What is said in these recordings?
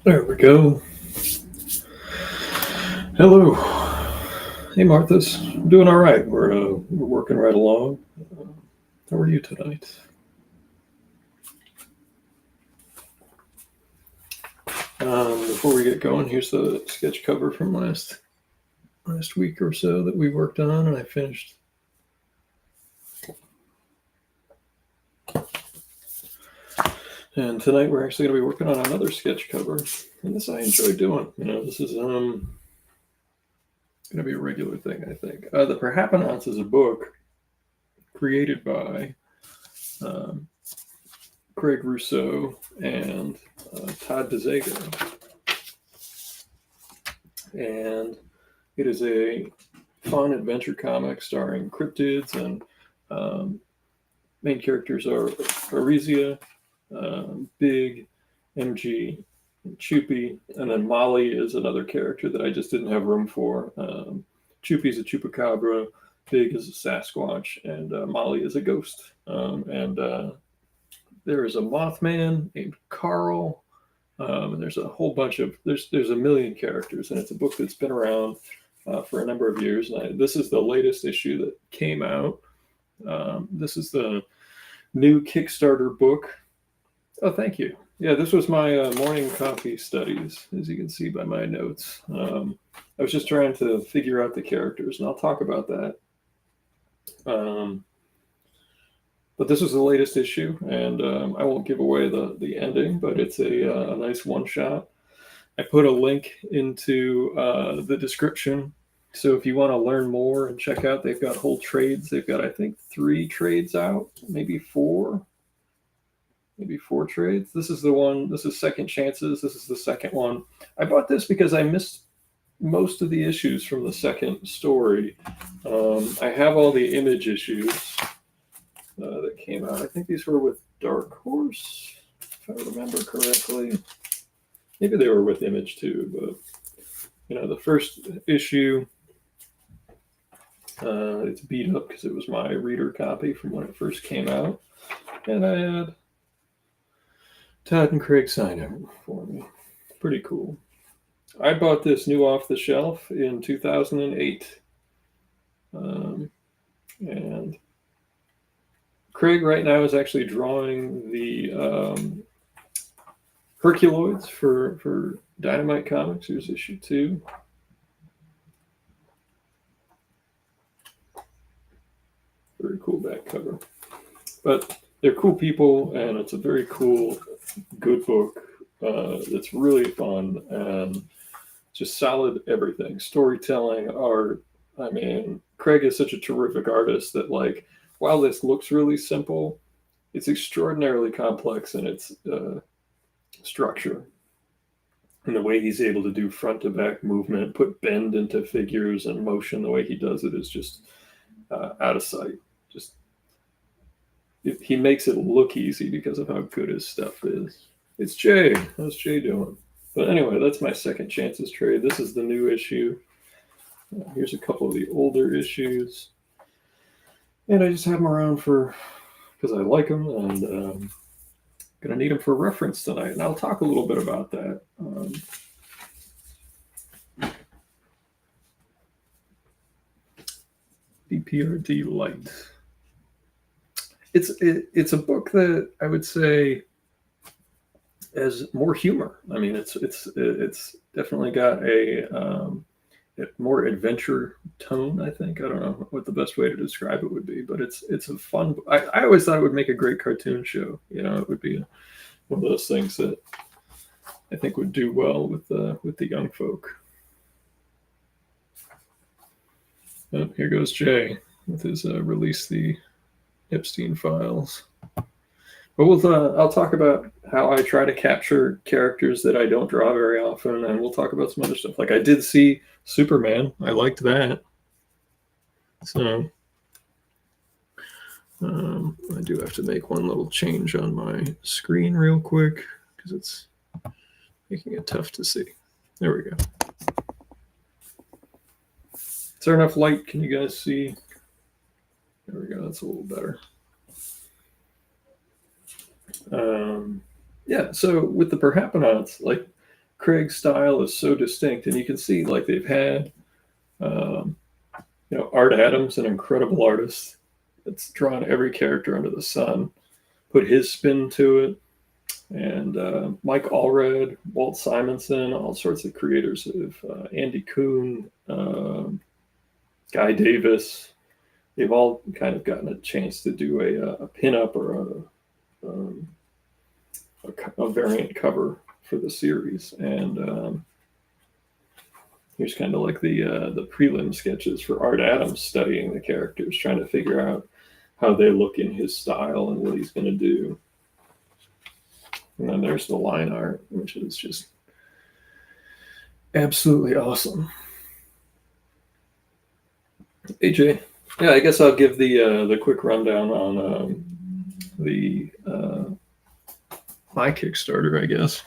There we go. Hello. Hey, Marthas. I'm doing all right. We're working right along. How are you tonight? Before we get going, here's the sketch cover from last week or so that we worked on, and I finished. And tonight we're actually going to be working on another sketch cover, and this I enjoy doing. This is going to be a regular thing, I think. The Perhapanauts is a book created by Craig Rousseau and Todd Dezago. And it is a fun adventure comic starring cryptids, and main characters are Arisia, Big, MG, Choopy, and then Molly is another character that I just didn't have room for. Choopy's a chupacabra, Big is a Sasquatch, and Molly is a ghost. And there is a Mothman named Carl, and there's a whole bunch of there's a million characters, and it's a book that's been around for a number of years. And this is the latest issue that came out. This is the new Kickstarter book. Oh, thank you. Yeah, this was my morning coffee studies, as you can see by my notes. I was just trying to figure out the characters, and I'll talk about that. But this is the latest issue, and I won't give away the ending, but it's a nice one-shot. I put a link into the description, so if you want to learn more and check out, they've got whole trades. They've got, I think, 3 trades out, maybe 4 trades. This is the one. This is Second Chances. This is the second one. I bought this because I missed most of the issues from the second story. I have all the Image issues that came out. I think these were with Dark Horse, if I remember correctly. Maybe they were with Image too, but the first issue, it's beat up because it was my reader copy from when it first came out, and I had Todd and Craig sign it for me. Pretty cool. I bought this new off the shelf in 2008, and Craig right now is actually drawing the Herculoids for Dynamite Comics. Here's issue 2. Very cool back cover. But they're cool people, and it's a very cool, good book. It's really fun and just solid everything. Storytelling, art. I mean, Craig is such a terrific artist that, while this looks really simple, it's extraordinarily complex in its structure. And the way he's able to do front to back movement, put bend into figures and motion, the way he does it is just out of sight. He makes it look easy because of how good his stuff is. It's Jay. How's Jay doing? But anyway, that's my Second Chances trade. This is the new issue. Here's a couple of the older issues. And I just have them around because I like them, and going to need them for reference tonight. And I'll talk a little bit about that. DPRD Light. It's a book that I would say has more humor. I mean, it's definitely got a more adventure tone, I think. I don't know what the best way to describe it would be, but it's a fun. I always thought it would make a great cartoon show. It would be one of those things that I think would do well with the young folk. Oh, here goes Jay with his release the Epstein files. But I'll talk about how I try to capture characters that I don't draw very often, and we'll talk about some other stuff. Like I did see Superman. I liked that. So I do have to make one little change on my screen real quick because it's making it tough to see. There we go. Is there enough light? Can you guys see? There we go. That's a little better. Yeah, so with the Perhapanauts, like Craig's style is so distinct, and you can see like they've had, um, Art Adams, an incredible artist, that's drawn every character under the sun, put his spin to it, and Mike Allred, Walt Simonson, all sorts of creators of Andy Kuhn, Guy Davis. They've all kind of gotten a chance to do a pinup or um, a variant cover for the series, and here's kind of like the prelim sketches for Art Adams studying the characters, trying to figure out how they look in his style and what he's going to do. And then there's the line art, which is just absolutely awesome. AJ, yeah, I guess I'll give the quick rundown on my Kickstarter. I guess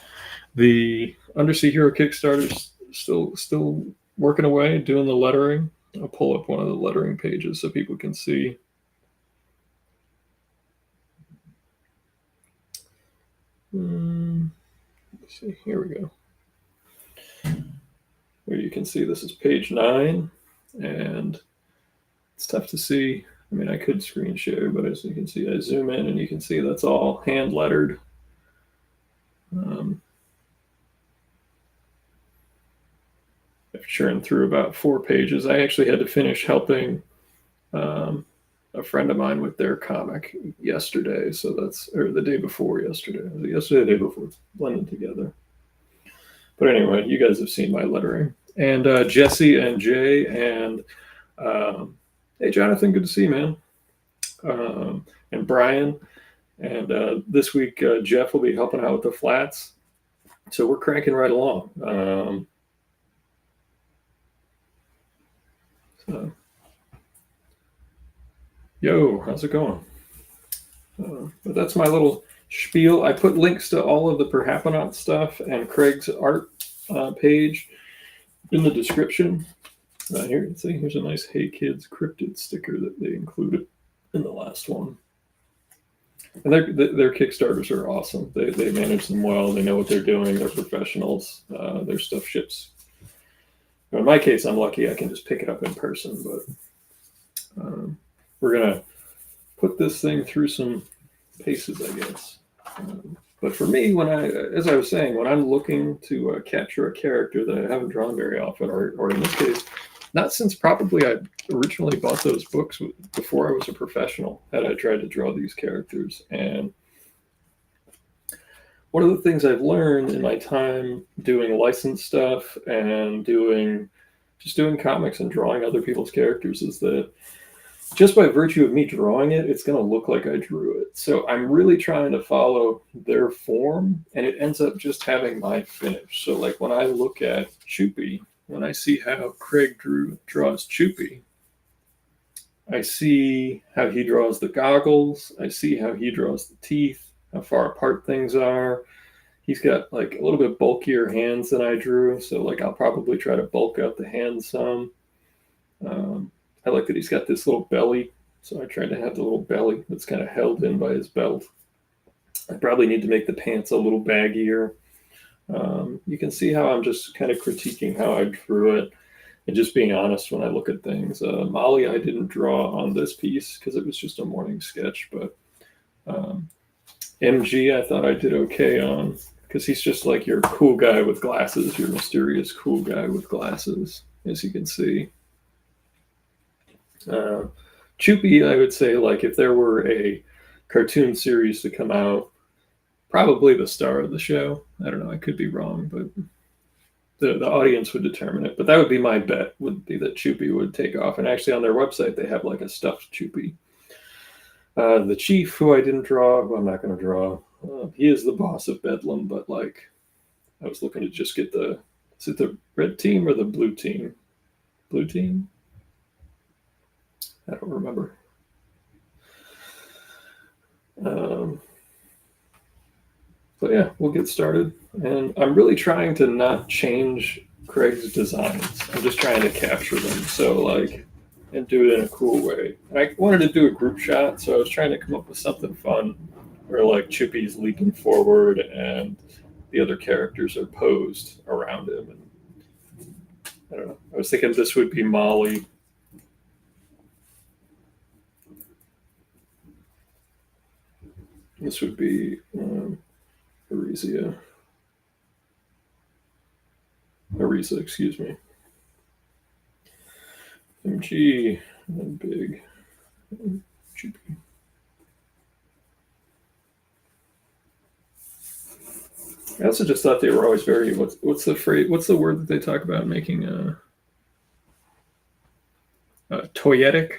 the Undersea Hero Kickstarter's still working away, doing the lettering. I'll pull up one of the lettering pages so people can see. Let's see, here we go. Where you can see this is page 9, and it's tough to see. I mean, I could screen share, but as you can see, I zoom in and you can see that's all hand lettered. I've churned through about 4 pages. I actually had to finish helping a friend of mine with their comic yesterday. So or the day before yesterday. Yesterday, the day before, blended together. But anyway, you guys have seen my lettering. And Jesse and Jay and hey, Jonathan, good to see you, man. And Brian. And this week, Jeff will be helping out with the flats. So we're cranking right along. So, yo, how's it going? But that's my little spiel. I put links to all of the Perhapanauts stuff and Craig's art page in the description. Here, you can see, here's a nice Hey Kids cryptid sticker that they included in the last one. And their Kickstarters are awesome. They manage them well. They know what they're doing. They're professionals. Their stuff ships. In my case, I'm lucky I can just pick it up in person. But we're going to put this thing through some paces, I guess. But for me, as I was saying, when I'm looking to capture a character that I haven't drawn very often, or in this case, not since probably I originally bought those books before I was a professional, had I tried to draw these characters. And one of the things I've learned in my time doing licensed stuff and doing comics and drawing other people's characters is that just by virtue of me drawing it, it's going to look like I drew it. So I'm really trying to follow their form, and it ends up just having my finish. So like when I look at Choopy, when I see how Craig draws Choopy, I see how he draws the goggles. I see how he draws the teeth, how far apart things are. He's got like a little bit bulkier hands than I drew. So like I'll probably try to bulk out the hands some. I like that he's got this little belly. So I tried to have the little belly that's kind of held in by his belt. I probably need to make the pants a little baggier. You can see how I'm just kind of critiquing how I drew it and just being honest when I look at things. Molly, I didn't draw on this piece because it was just a morning sketch, but MG, I thought I did okay on because he's just like your cool guy with glasses, your mysterious cool guy with glasses, as you can see. Choopy, I would say, like if there were a cartoon series to come out, probably the star of the show. I don't know, I could be wrong, but the audience would determine it. But that would be my bet, would be that Choopy would take off. And actually on their website, they have like a stuffed Choopy. The chief, who I didn't draw, who I'm not going to draw, he is the boss of Bedlam, but like I was looking to just get is it the red team or the blue team? Blue team? I don't remember. So yeah, we'll get started. And I'm really trying to not change Craig's designs. I'm just trying to capture them. So like, and do it in a cool way. And I wanted to do a group shot, so I was trying to come up with something fun where like Chippy's leaping forward and the other characters are posed around him. And I don't know. I was thinking this would be Molly. This would be Arisa, excuse me. MG and big Chippy. I also just thought they were always very what's the phrase? What's the word that they talk about making toyetic?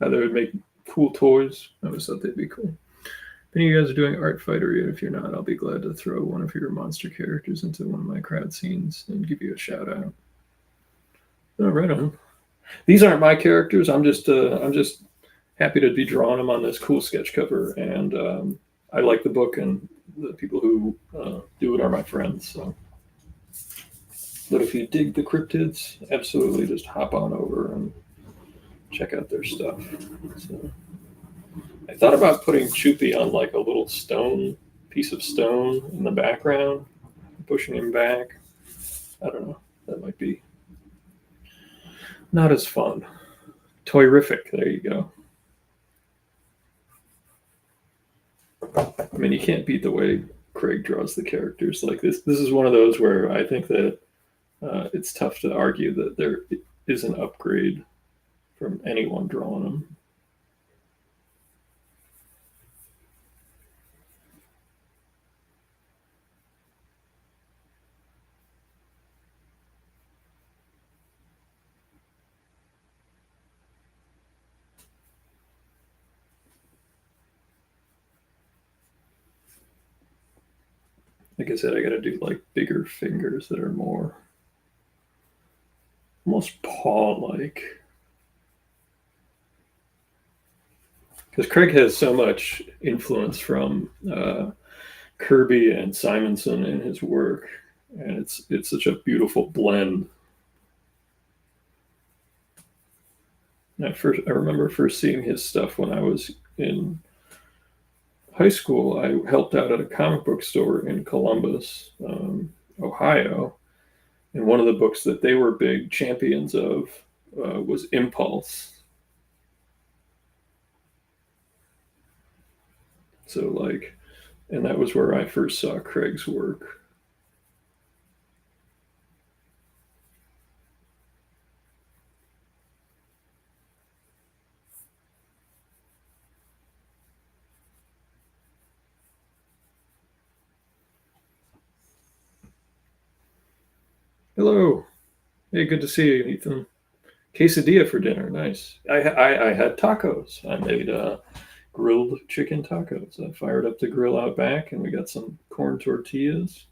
How they would make cool toys. I always thought they'd be cool. If any of you guys are doing Art Fighter yet, if you're not, I'll be glad to throw one of your monster characters into one of my crowd scenes and give you a shout out. Oh, right on. These aren't my characters. I'm just happy to be drawing them on this cool sketch cover, and I like the book, and the people who do it are my friends. So, but if you dig the cryptids, absolutely just hop on over and check out their stuff. So, I thought about putting Choopy on like a little piece of stone in the background, pushing him back. I don't know. That might be not as fun. Toyrific. There you go. I mean, you can't beat the way Craig draws the characters. Like this is one of those where I think that it's tough to argue that there is an upgrade from anyone drawing them. Like I said, I got to do like bigger fingers that are more almost paw-like. Because Craig has so much influence from Kirby and Simonson in his work, and it's such a beautiful blend. And I remember first seeing his stuff when I was in high school. I helped out at a comic book store in Columbus, Ohio, and one of the books that they were big champions of was Impulse. So like, and that was where I first saw Craig's work. Hello. Hey, good to see you, Ethan. Quesadilla for dinner. Nice. I had tacos. I made grilled chicken tacos. I fired up the grill out back, and we got some corn tortillas,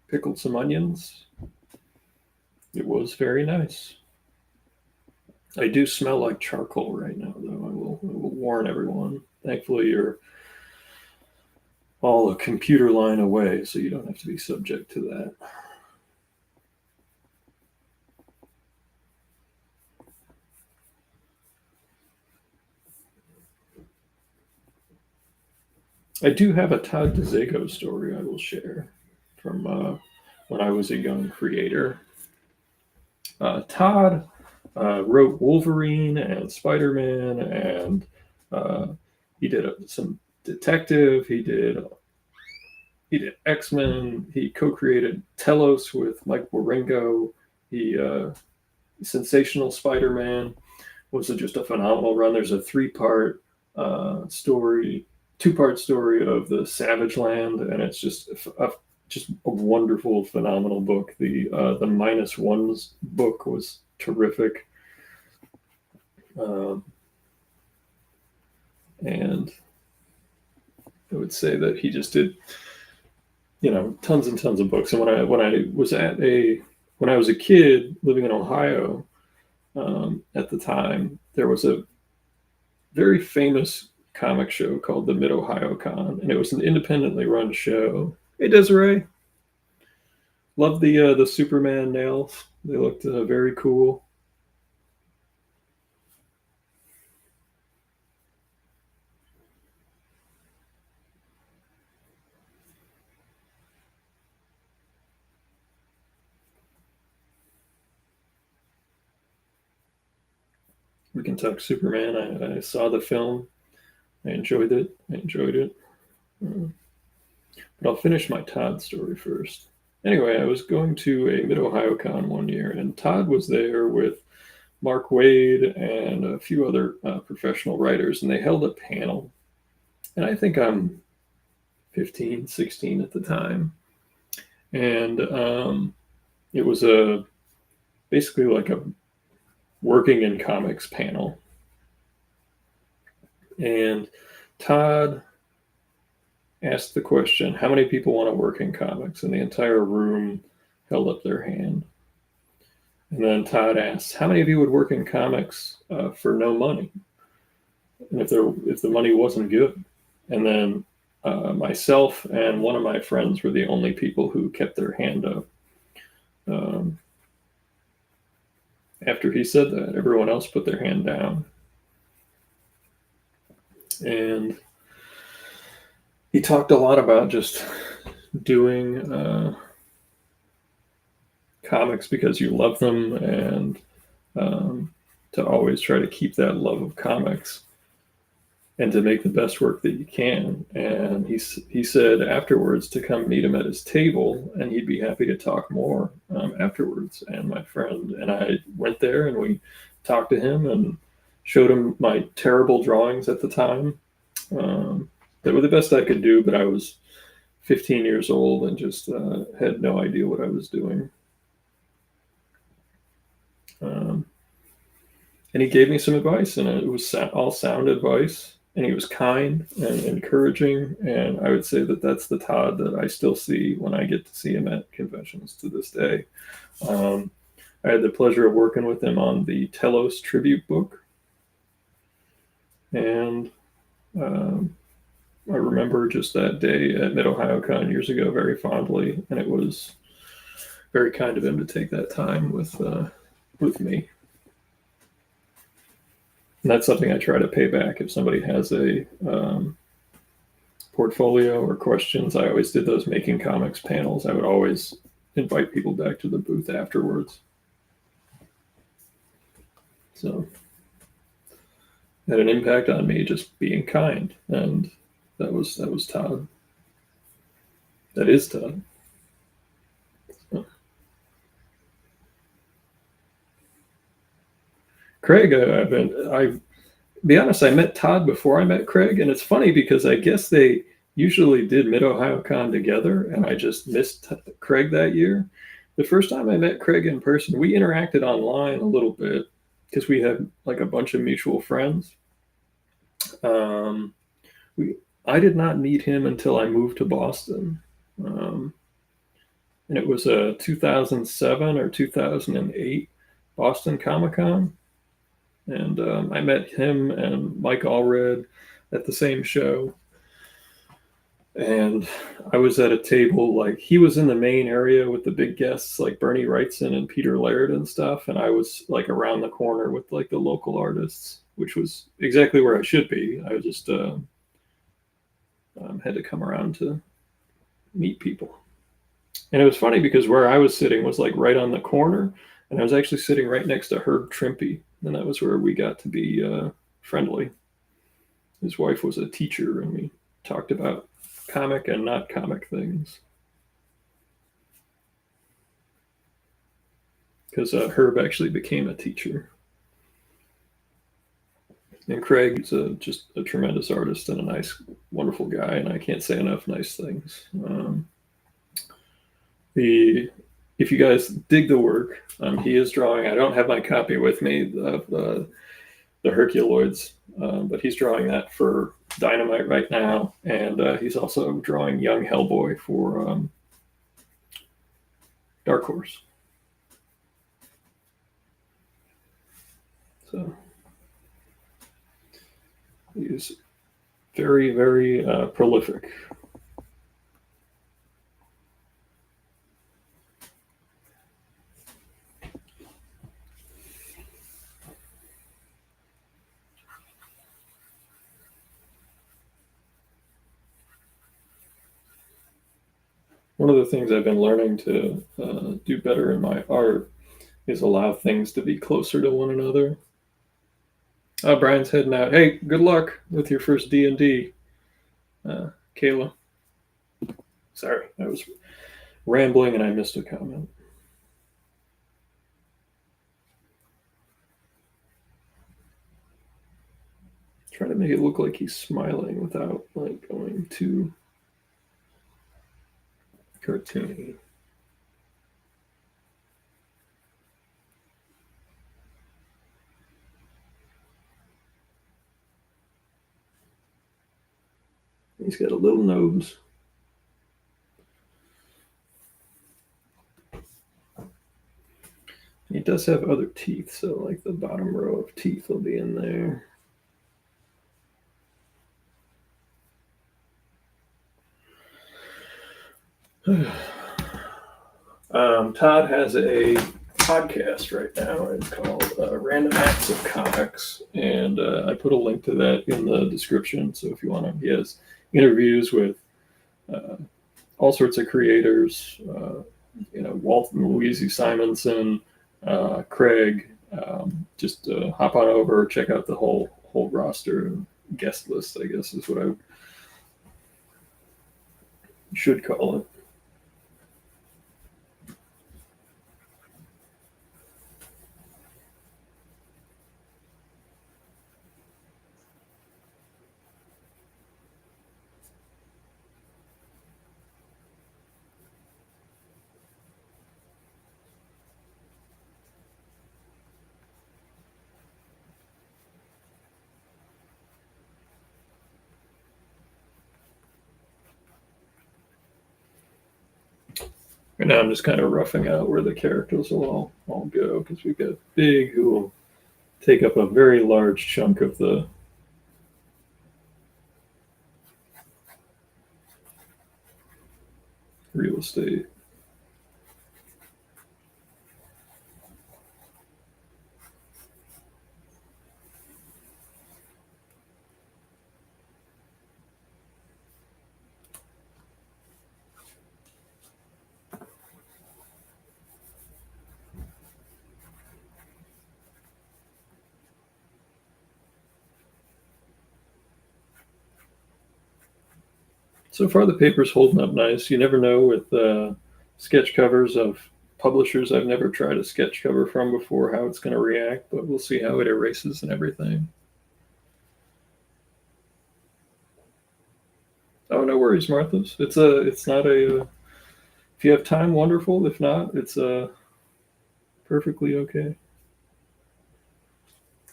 pickled some onions. It was very nice. I do smell like charcoal right now, though. I will warn everyone. Thankfully, you're all a computer line away, so you don't have to be subject to that. I do have a Todd Dezago story I will share from when I was a young creator. Todd wrote Wolverine and Spider-Man, and he did some detective. He did X-Men. He co-created Telos with Mike Wieringo. He Sensational Spider-Man was just a phenomenal run. There's a three-part story, two-part story of the Savage Land, and it's just a wonderful, phenomenal book. The -1's book was terrific, and I would say that he just did, tons and tons of books. And when I was when I was a kid living in Ohio, at the time, there was a very famous comic show called the Mid Ohio Con, and it was an independently run show. Hey, Desiree. Love the Superman nails. They looked very cool. we can talk Superman. I saw the film. I enjoyed it. But I'll finish my Todd story first. Anyway, I was going to a Mid-Ohio Con one year, and Todd was there with Mark Wade and a few other professional writers, and they held a panel. And I think I'm 15, 16 at the time. And it was basically like a working in comics panel. And Todd asked the question, how many people want to work in comics? And the entire room held up their hand. And then Todd asked, how many of you would work in comics for no money? And if the money wasn't good? And then myself and one of my friends were the only people who kept their hand up. After he said that, everyone else put their hand down. And he talked a lot about just doing comics because you love them, and to always try to keep that love of comics and to make the best work that you can. And he said afterwards to come meet him at his table, and he'd be happy to talk more afterwards. And my friend and I went there, and we talked to him and showed him my terrible drawings at the time. That were the best I could do, but I was 15 years old and just had no idea what I was doing. And he gave me some advice, and it was all sound advice. And he was kind and encouraging, and I would say that that's the Todd that I still see when I get to see him at conventions to this day. I had the pleasure of working with him on the Telos tribute book, and I remember just that day at Mid-Ohio Con years ago very fondly, and it was very kind of him to take that time with me. And that's something I try to pay back. If somebody has a portfolio or questions, I always did those making comics panels. I would always invite people back to the booth afterwards. So had an impact on me just being kind, and that was Todd. That is Todd. Craig, be honest, I met Todd before I met Craig, and it's funny because I guess they usually did Mid-Ohio Con together, and I just missed Craig that year. The first time I met Craig in person, we interacted online a little bit because we had like a bunch of mutual friends. I did not meet him until I moved to Boston. And it was a 2007 or 2008 Boston Comic-Con. And I met him and Mike Allred at the same show. And I was at a table, like he was in the main area with the big guests like Bernie Wrightson and Peter Laird and stuff. And I was like around the corner with like the local artists, which was exactly where I should be. I just had to come around to meet people. And it was funny because where I was sitting was like right on the corner, and I was actually sitting right next to Herb Trimpe, and that was where we got to be friendly. His wife was a teacher, and we talked about comic and not comic things. Because Herb actually became a teacher. And Craig is just a tremendous artist and a nice, wonderful guy, and I can't say enough nice things. If you guys dig the work, he is drawing. I don't have my copy with me of the Herculoids, but he's drawing that for Dynamite right now, and he's also drawing Young Hellboy for Dark Horse. So he is very, very prolific. One of the things I've been learning to do better in my art is allow things to be closer to one another. Brian's heading out. Hey, good luck with your first D&D, Kayla. Sorry, I was rambling and I missed a comment. Try to make it look like he's smiling without like going too cartoony. He's got a little nose. He does have other teeth, so like the bottom row of teeth will be in there. Todd has a podcast right now. It's called Random Acts of Comics, and I put a link to that in the description. So if you want to, he has interviews with all sorts of creators. Walt and Louise Simonson, Craig. Just hop on over, check out the whole roster and guest list, I guess is what I should call it. Right now I'm just kind of roughing out where the characters will all go because we've got Big, who will take up a very large chunk of the real estate. So far, the paper's holding up nice. You never know with sketch covers of publishers I've never tried a sketch cover from before how it's going to react, but we'll see how it erases and everything. Oh, no worries, Martha's. It's not a. If you have time, wonderful. If not, it's perfectly okay.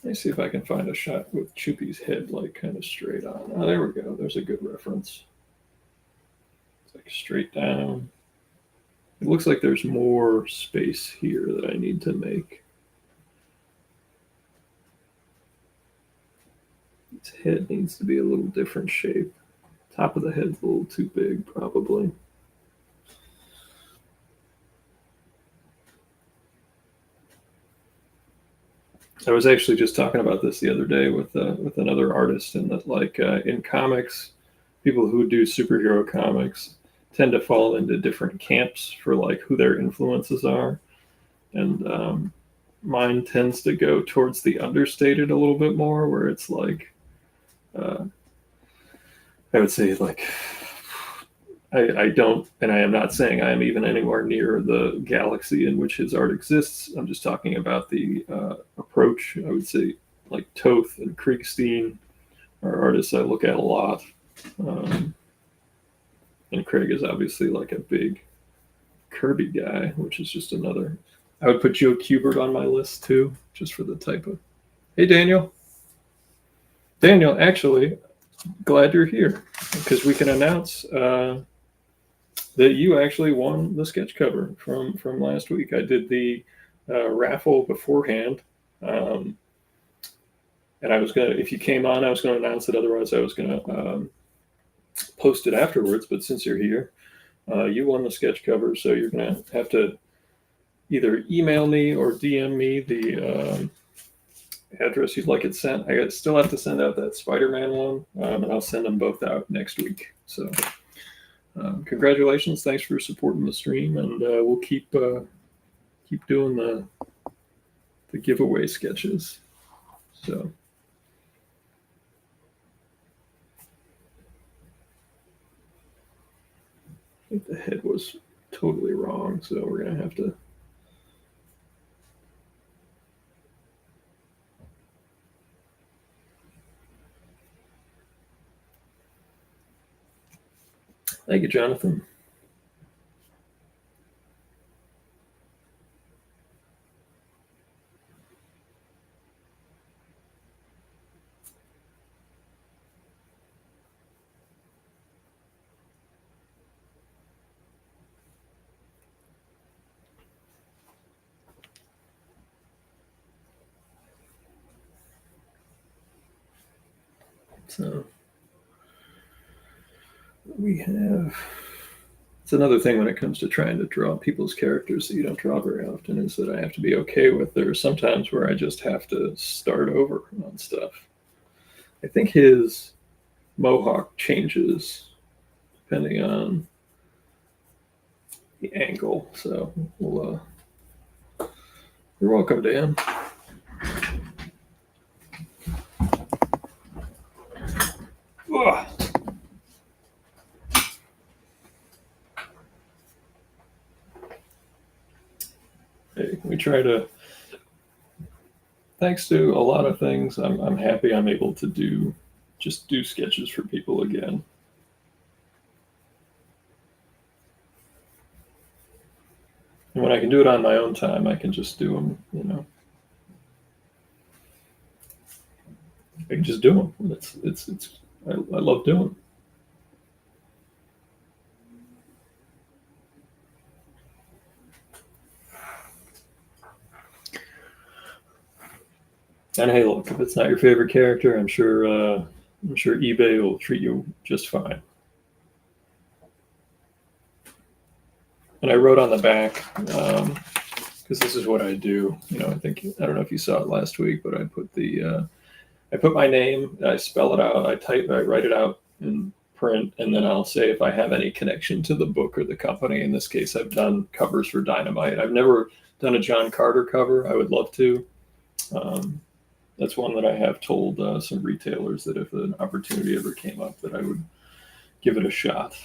Let me see if I can find a shot with Choopy's head like kind of straight on. Oh, there we go. There's a good reference. It's like straight down. It looks like there's more space here that I need to make. Its head needs to be a little different shape. Top of the head's a little too big, probably. I was actually just talking about this the other day with another artist, and that like in comics, people who do superhero comics tend to fall into different camps for like who their influences are, and mine tends to go towards the understated a little bit more, where it's like I would say like I don't, and I am not saying I am even anywhere near the galaxy in which his art exists. I'm just talking about the approach. I would say like Toth and Kriegstein are artists I look at a lot. And Craig is obviously like a big Kirby guy, which is just another. I would put Joe Kubert on my list too, just for the type of. Hey, Daniel. Daniel, actually, glad you're here because we can announce that you actually won the sketch cover from last week. I did the raffle beforehand, and I was gonna, if you came on, I was gonna announce it. Otherwise, I was gonna post it afterwards. But since you're here, you won the sketch cover, so you're gonna have to either email me or DM me the address you'd like it sent. I still have to send out that Spider-Man one, and I'll send them both out next week. So. Congratulations! Thanks for supporting the stream, and we'll keep doing the giveaway sketches. So think the head was totally wrong, so we're going to have to. Thank you, Jonathan. So we have. It's another thing when it comes to trying to draw people's characters that you don't draw very often is that I have to be okay with. There are some times where I just have to start over on stuff. I think his mohawk changes depending on the angle. So we'll. You're welcome, Dan. Ugh. Hey, we try to. Thanks to a lot of things, I'm happy I'm able to do sketches for people again. And when I can do it on my own time, I can just do them, you know. I can just do them. I love doing them. And hey, look, if it's not your favorite character, I'm sure eBay will treat you just fine. And I wrote on the back because this is what I do. You know, I don't know if you saw it last week, but I put my name, I spell it out, I write it out in print, and then I'll say if I have any connection to the book or the company. In this case, I've done covers for Dynamite. I've never done a John Carter cover. I would love to. That's one that I have told some retailers that if an opportunity ever came up, that I would give it a shot.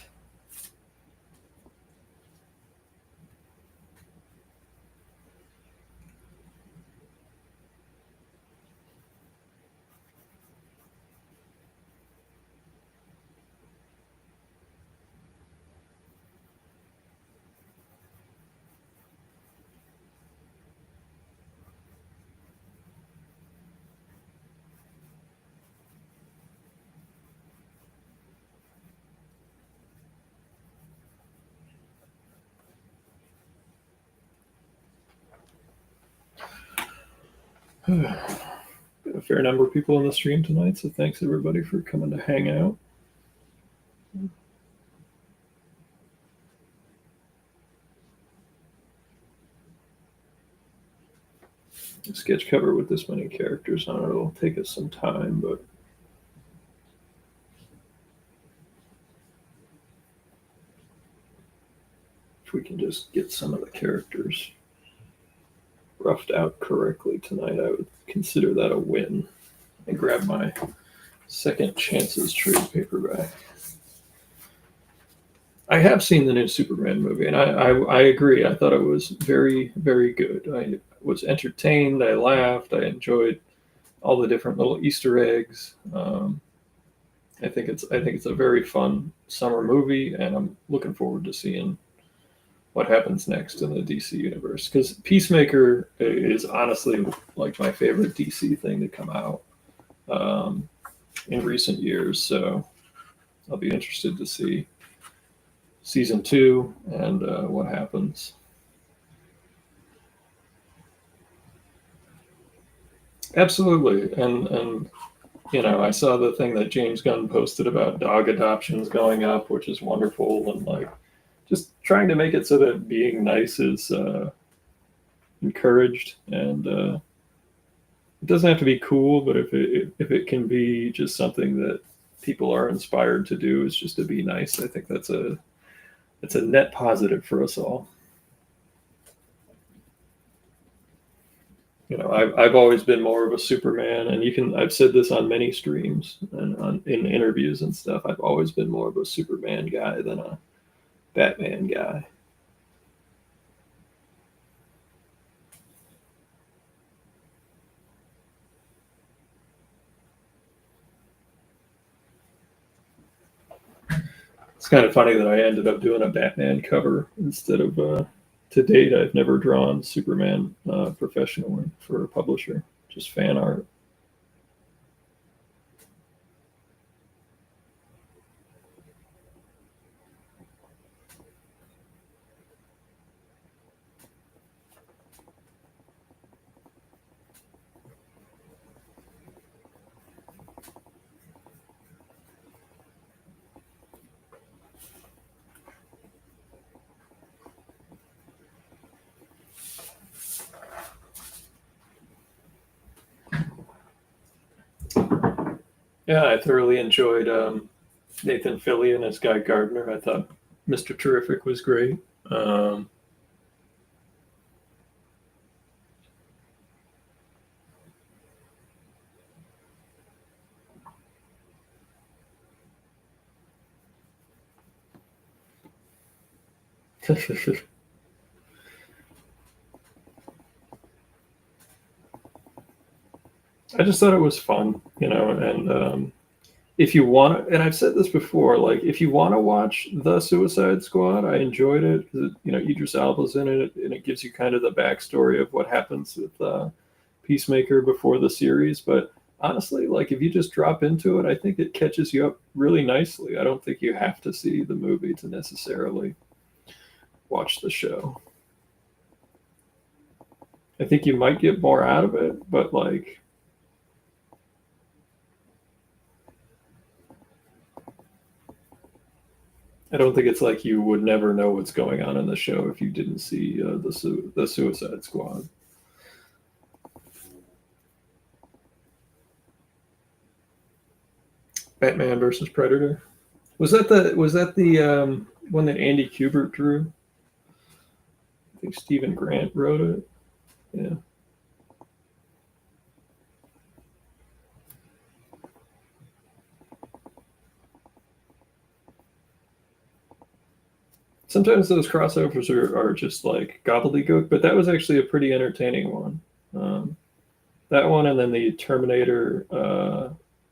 Got a fair number of people on the stream tonight, so thanks everybody for coming to hang out. A sketch cover with this many characters on it will take us some time, but if we can just get some of the characters roughed out correctly tonight, I would consider that a win. I grab my Second Chances trade paperback. I have seen the new Superman movie, and I agree. I thought it was very, very good. I was entertained. I laughed. I enjoyed all the different little Easter eggs. I think it's a very fun summer movie, and I'm looking forward to seeing what happens next in the DC universe. Because Peacemaker is honestly like my favorite DC thing to come out in recent years. So I'll be interested to see season 2 and what happens. Absolutely, and you know, I saw the thing that James Gunn posted about dog adoptions going up, which is wonderful, and like just trying to make it so that being nice is encouraged, and it doesn't have to be cool, but if it can be just something that people are inspired to do, is just to be nice. I think that's a net positive for us all. You know, I've always been more of a Superman, and I've said this on many streams and in interviews and stuff. I've always been more of a Superman guy than a Batman guy. It's kind of funny that I ended up doing a Batman cover instead of. To date, I've never drawn Superman professionally for a publisher, just fan art. Yeah, I thoroughly enjoyed Nathan Fillion as Guy Gardner. I thought Mr. Terrific was great. Um, I just thought it was fun, and if you want to, and I've said this before, like if you want to watch The Suicide Squad, I enjoyed it. Idris Elba's in it, and it gives you kind of the backstory of what happens with Peacemaker before the series. But honestly, like if you just drop into it, I think it catches you up really nicely. I don't think you have to see the movie to necessarily watch the show. I think you might get more out of it, but like I don't think it's like you would never know what's going on in the show if you didn't see the Suicide Squad. Batman versus Predator. Was that the one that Andy Kubert drew? I think Stephen Grant wrote it. Yeah. Sometimes those crossovers are just like gobbledygook, but that was actually a pretty entertaining one. That one, and then the Terminator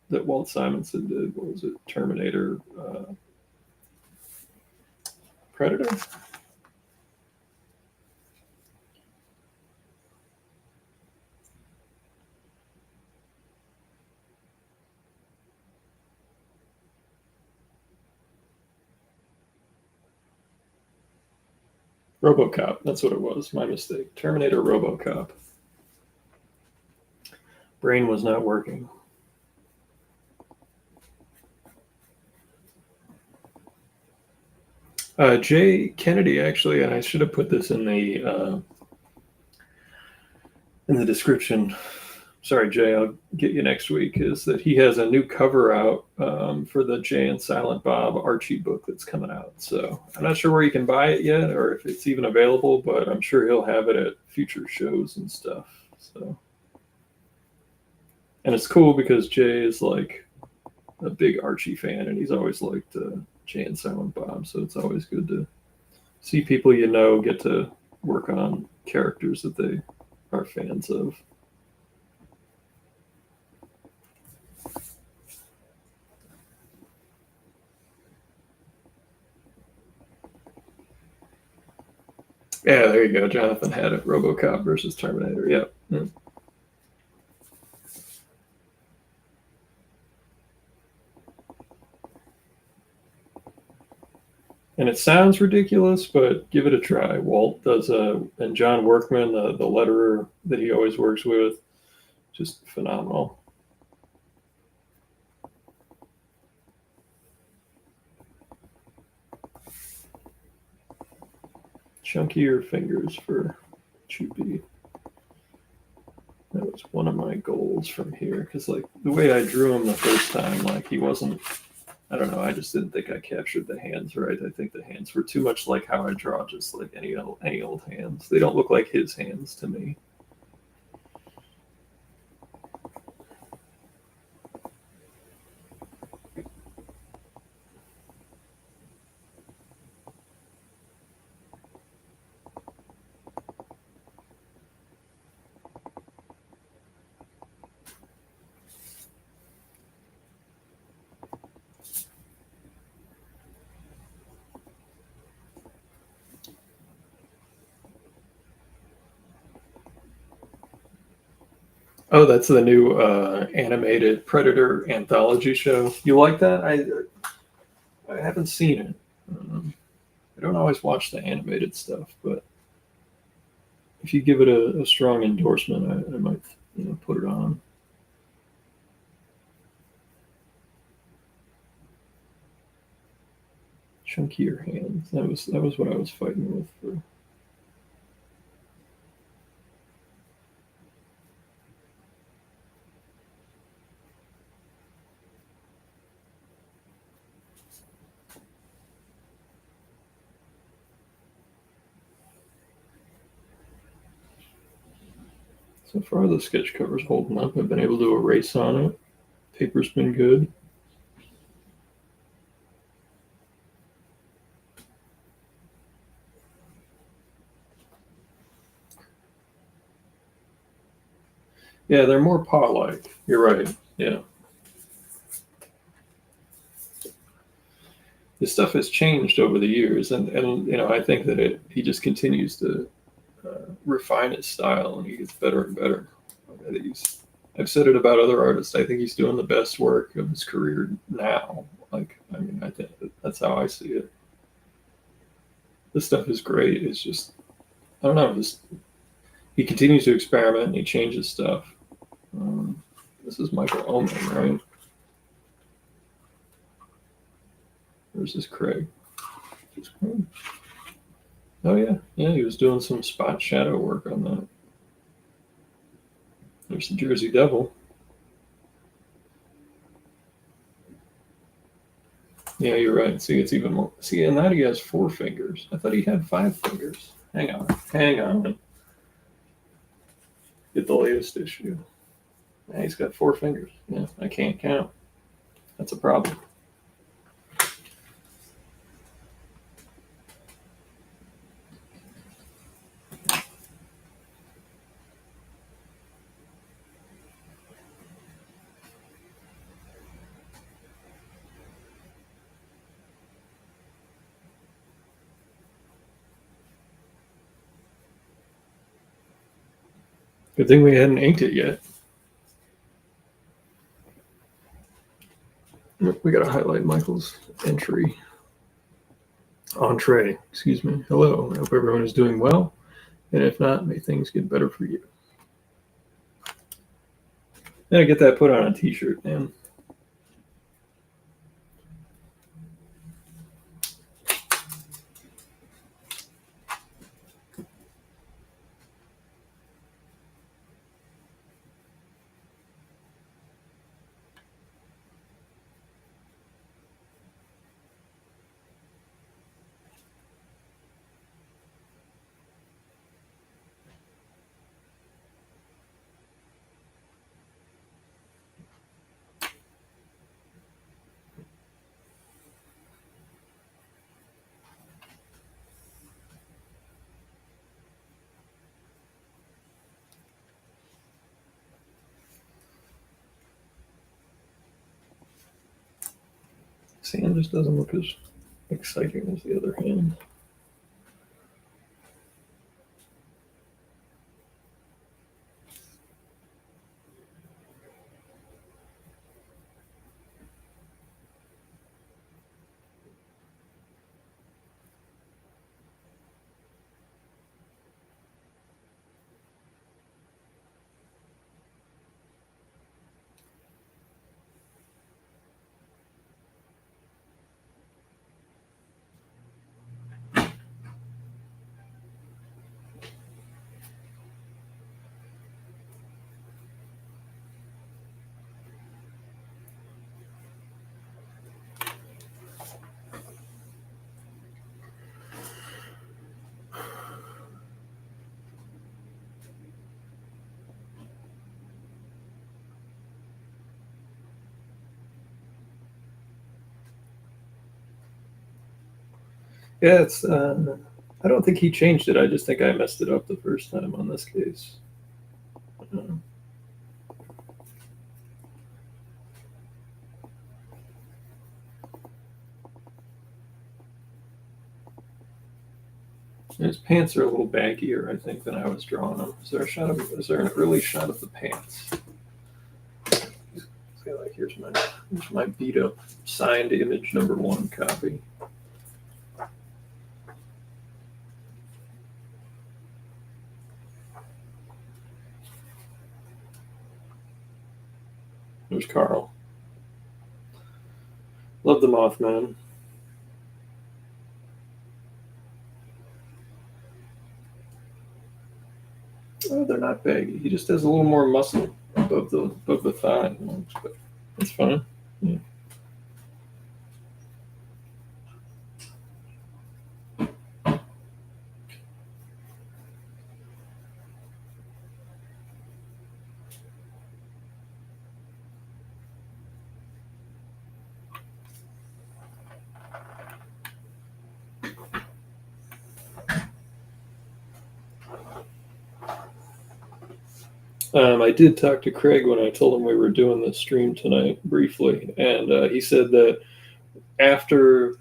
that Walt Simonson did. What was it? Terminator Predator? RoboCop. That's what it was. My mistake. Terminator RoboCop. Brain was not working. Jay Kennedy, actually, and I should have put this in the description. Sorry, Jay, I'll get you next week. Is that he has a new cover out for the Jay and Silent Bob Archie book that's coming out. So I'm not sure where you can buy it yet, or if it's even available, but I'm sure he'll have it at future shows and stuff. So, and it's cool because Jay is like a big Archie fan, and he's always liked Jay and Silent Bob. So it's always good to see people get to work on characters that they are fans of. Yeah, there you go. Jonathan had it. RoboCop versus Terminator. Yep. And it sounds ridiculous, but give it a try. Walt does and John Workman, the letterer that he always works with, just phenomenal. Chunkier fingers for Choopy. That was one of my goals from here because, like, the way I drew him the first time, like, he wasn't. I don't know. I just didn't think I captured the hands right. I think the hands were too much like how I draw, just like any old hands. They don't look like his hands to me. Oh, that's the new animated Predator anthology show. You like that? I haven't seen it. I don't always watch the animated stuff, but if you give it a strong endorsement, I might put it on. Chunkier hands. That was what I was fighting with for. So far, the sketch cover's holding up. I've been able to erase on it. Paper's been good. Yeah, they're more paw-like. You're right. Yeah. His stuff has changed over the years, and I think that he just continues to refine his style, and he gets better and better. I've said it about other artists. I think he's doing the best work of his career now. I think that's how I see it. This stuff is great. It's just, I don't know. He continues to experiment and he changes stuff. This is Michael Oman, right? Where's this Craig? Oh yeah, he was doing some spot shadow work on that. There's the Jersey Devil. Yeah, you're right. See, it's even more. See, and that he has 4 fingers. I thought he had 5 fingers. Hang on. Get the latest issue. Yeah, he's got 4 fingers. Yeah, I can't count. That's a problem. Good thing we hadn't inked it yet. We got to highlight Michael's entry. Entree, excuse me. Hello. I hope everyone is doing well. And if not, may things get better for you. Yeah, get that put on a t-shirt, man. Sand just doesn't look as exciting as the other hand. Yeah, it's. I don't think he changed it. I just think I messed it up the first time on this case. His pants are a little baggier, I think, than I was drawing them. Is there an early shot of the pants? feel like here's my beat up signed image #1 copy. There's Carl. Love the Mothman. Oh, they're not baggy. He just has a little more muscle above the thigh. But that's fine. Yeah. I did talk to Craig when I told him we were doing this stream tonight briefly, and he said that after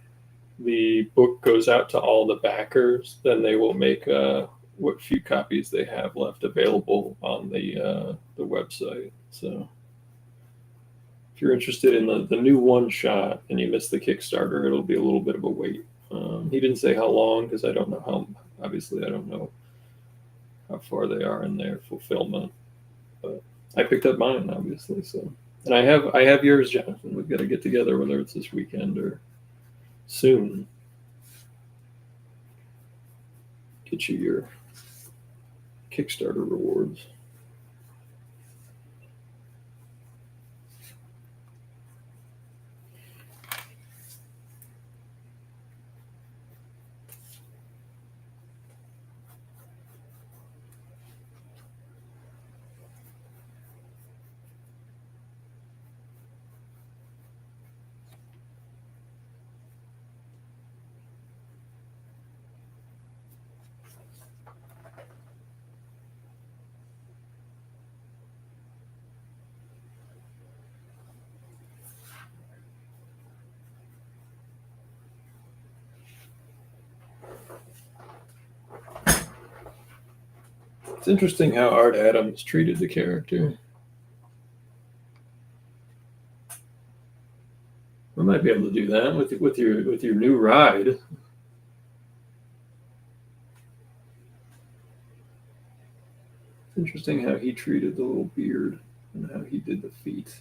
the book goes out to all the backers, then they will make what few copies they have left available on the website. So if you're interested in the new one shot and you missed the Kickstarter, it'll be a little bit of a wait. He didn't say how long because I don't know I don't know how far they are in their fulfillment. But I picked up mine, obviously. So, and I have yours, Jonathan. We've got to get together, whether it's this weekend or soon. Get you your Kickstarter rewards. It's interesting how Art Adams treated the character. We might be able to do that with your new ride. It's interesting how he treated the little beard and how he did the feet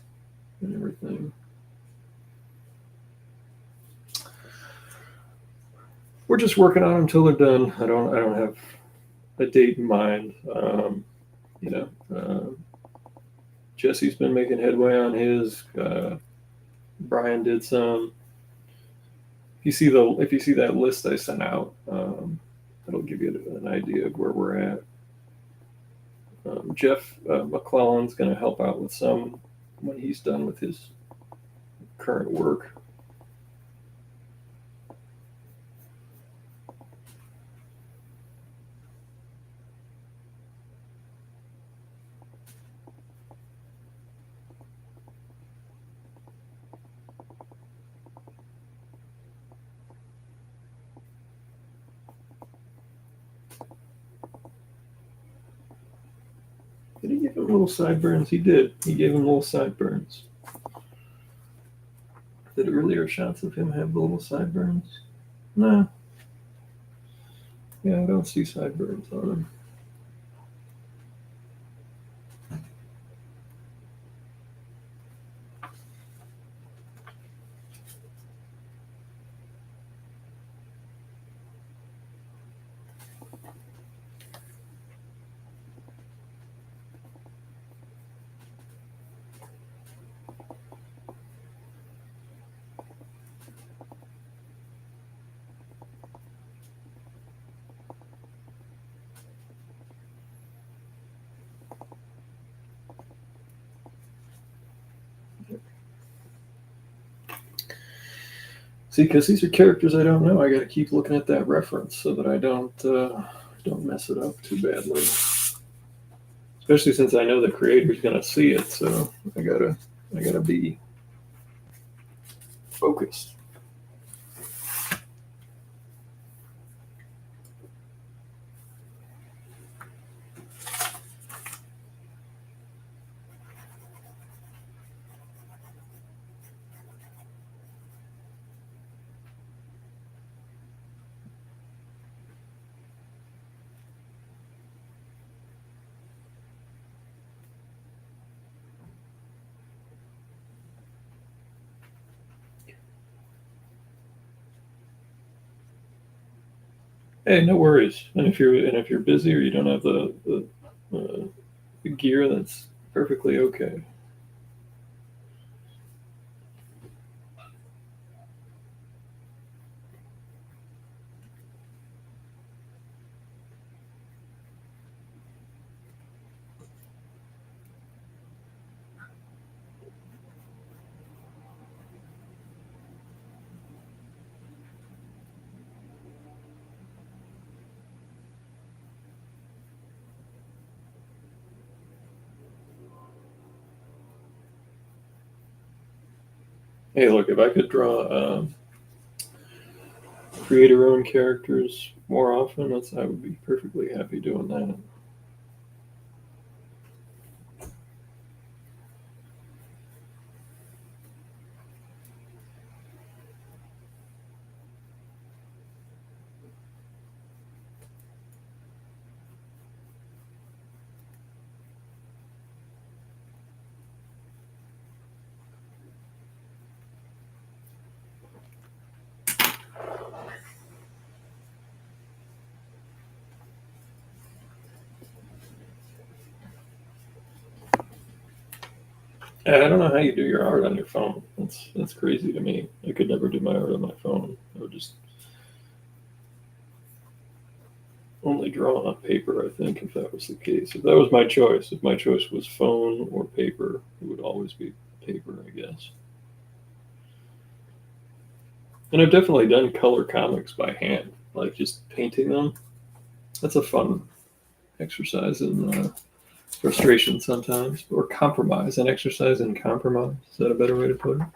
and everything. We're just working on them until they're done. I don't have a date in mind. Jesse's been making headway on his. Brian did some. If you see that list I sent out, that'll give you an idea of where we're at. Jeff McClellan's going to help out with some when he's done with his current work. Did he give him little sideburns? He did. He gave him little sideburns. Did earlier shots of him have the little sideburns? No. Yeah, I don't see sideburns on him. See, because these are characters I don't know. I got to keep looking at that reference so that I don't mess it up too badly. Especially since I know the creator's going to see it, so I gotta be focused. Hey, no worries. And if you're busy or you don't have the gear, that's perfectly okay. Hey, look, if I could draw creator-owned characters more often, I would be perfectly happy doing that. I don't know how you do your art on your phone. That's crazy to me. I could never do my art on my phone. I would just only draw on paper, I think, if that was the case. If that was my choice, if my choice was phone or paper, it would always be paper, I guess. And I've definitely done color comics by hand, like just painting them. That's a fun exercise in frustration sometimes, or compromise, an exercise in compromise. Is that a better way to put it?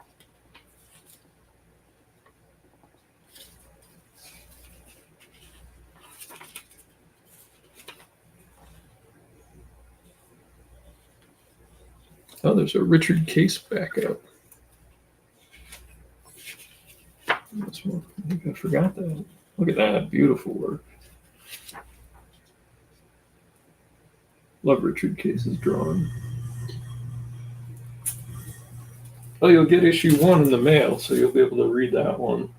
Oh, there's a Richard Case backup. This one, I think I forgot that. Look at that, beautiful work. Love Richard Case's drawing. Oh, you'll get issue 1 in the mail, so you'll be able to read that one.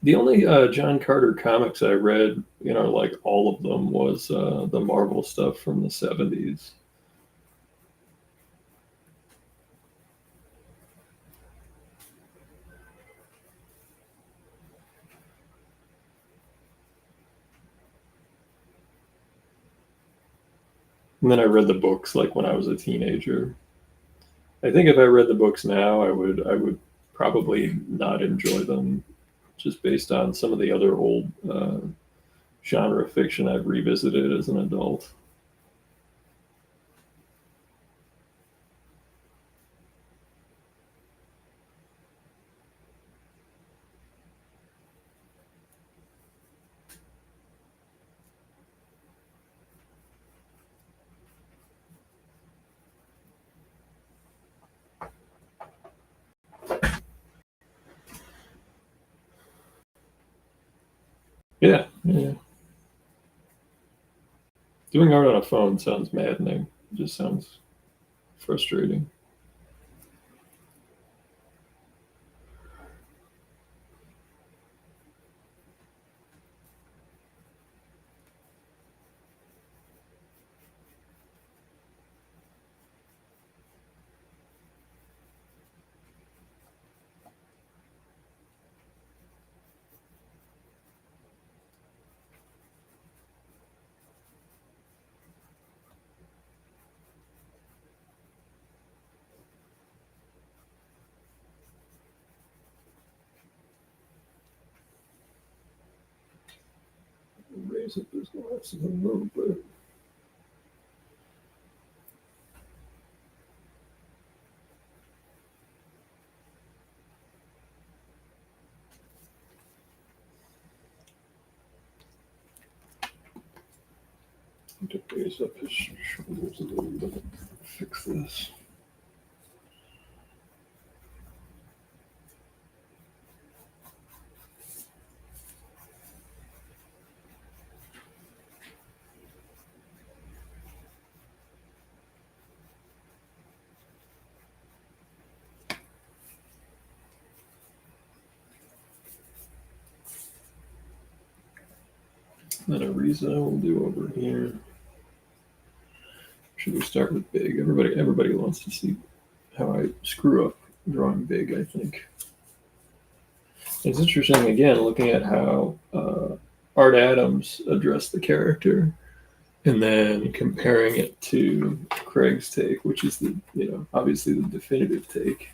The only John Carter comics I read, like all of them, was the Marvel stuff from the 70s. And then I read the books like when I was a teenager. I think if I read the books now, I would probably not enjoy them, just based on some of the other old genre fiction I've revisited as an adult. Yeah, yeah. Doing art on a phone sounds maddening. It just sounds frustrating. Raise up his glasses a little bit. To raise up his shoulders a little bit. Fix this. Then a Riza we'll do over here. Should we start with big? Everybody wants to see how I screw up drawing big, I think. It's interesting, again, looking at how Art Adams addressed the character and then comparing it to Craig's take, which is the, obviously the definitive take.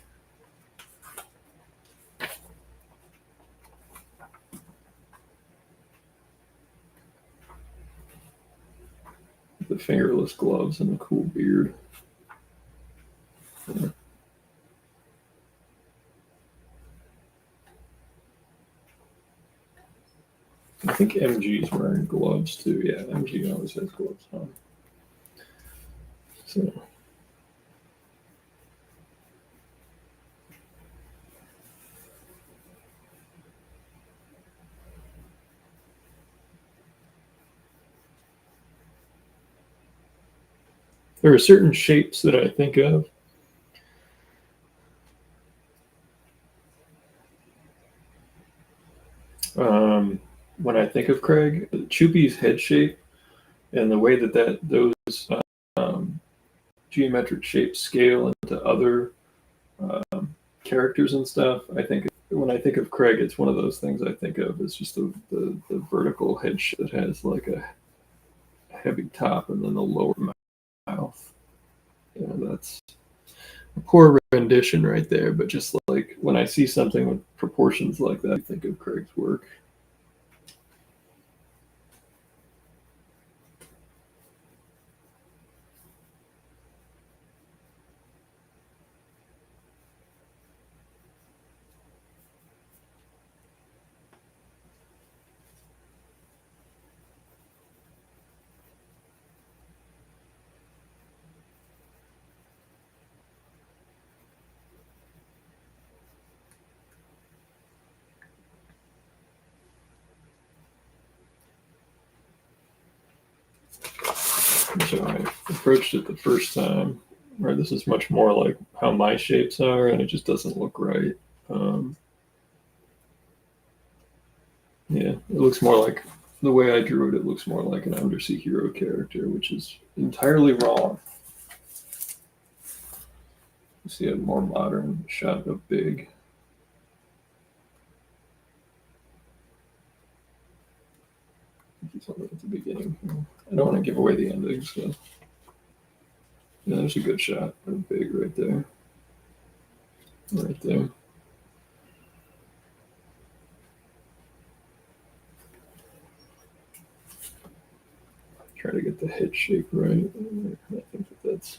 The fingerless gloves and the cool beard. Yeah. I think MG's wearing gloves too. Yeah, MG always has gloves on. So. There are certain shapes that I think of. When I think of Craig, Choopy's head shape and the way that those geometric shapes scale into other characters and stuff, I think when I think of Craig, it's one of those things I think of as just the vertical head shape that has like a heavy top and then the lower mouth. Yeah, that's a poor rendition right there, but just like when I see something with proportions like that, I think of Craig's work. So I approached it the first time, where this is much more like how my shapes are, and it just doesn't look right. Yeah, it looks more like the way I drew it. It looks more like an Undersea Hero character, which is entirely wrong. You see a more modern shot of Big. He's only at the beginning. I don't want to give away the ending, so yeah, there's a good shot of Big right there. Right there. Try to get the head shape right. I think that's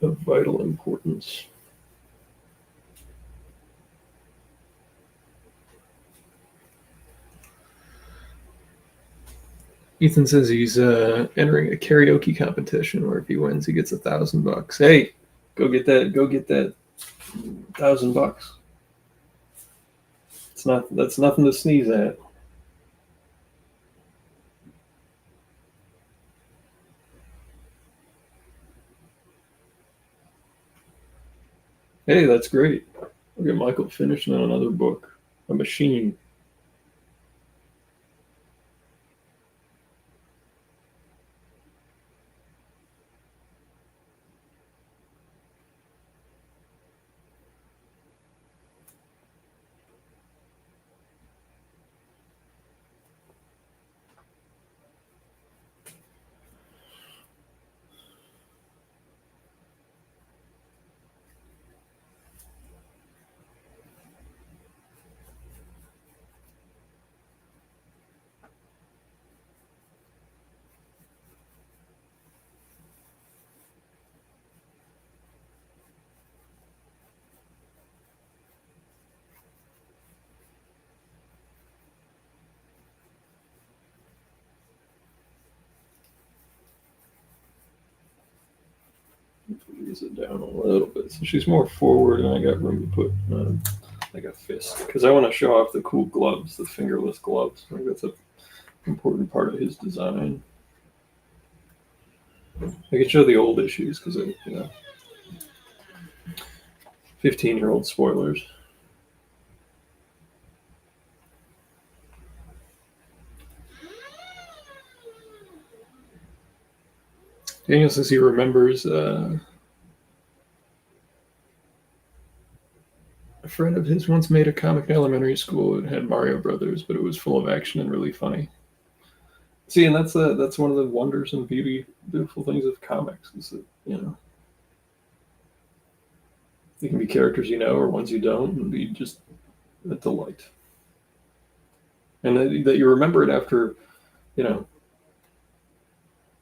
of vital importance. Ethan says he's entering a karaoke competition where if he wins, he gets $1,000. Hey, go get that! Go get that $1,000. That's nothing to sneeze at. Hey, that's great. Look at Michael finishing on another book, A Machine. Ease it down a little bit so she's more forward, and I got room to put like a fist because I want to show off the cool gloves, the fingerless gloves. I think that's an important part of his design. I can show the old issues because 15-year-old spoilers. Daniel says he remembers a friend of his once made a comic in elementary school. It had Mario Brothers, but it was full of action and really funny. See, and that's one of the wonders and beautiful things of comics is that they can be characters you know or ones you don't, and be just a delight. And that you remember it after,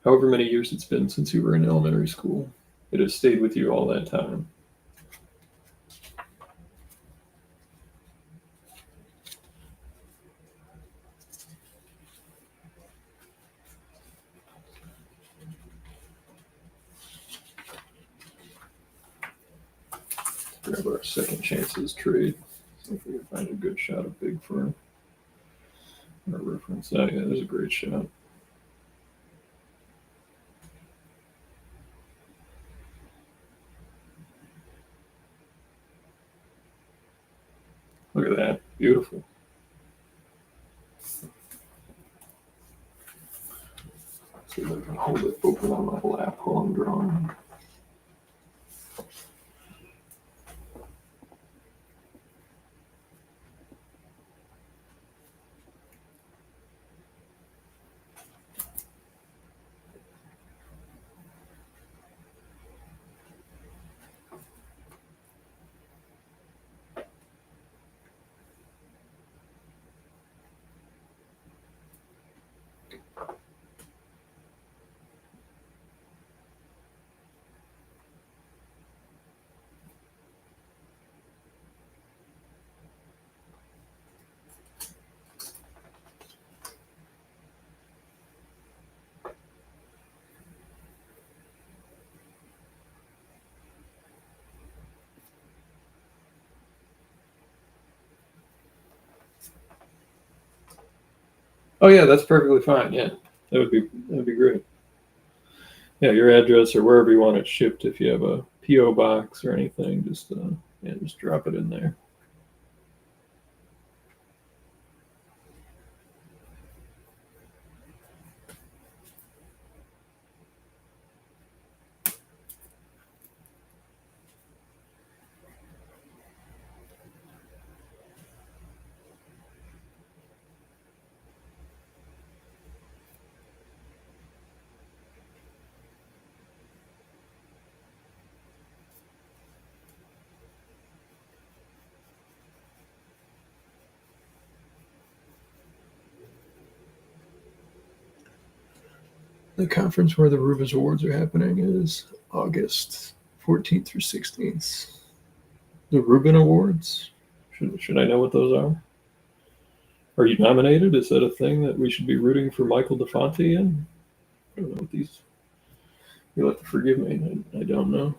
however many years it's been since you were in elementary school. It has stayed with you all that time. Grab our second chances trade. See if we can find a good shot of Big Fern. Our reference. Oh yeah, there's a great shot. Look at that. Beautiful. See if I can hold it open on my lap while I'm drawing. Oh yeah, that's perfectly fine. Yeah, that'd be great. Yeah, your address or wherever you want it shipped. If you have a PO box or anything, just just drop it in there. The conference where the Rubens Awards are happening is August 14th through 16th. The Rubin Awards? Should I know what those are? Are you nominated? Is that a thing that we should be rooting for Michael DeFonte in? I don't know what these. You'll have to forgive me. I don't know.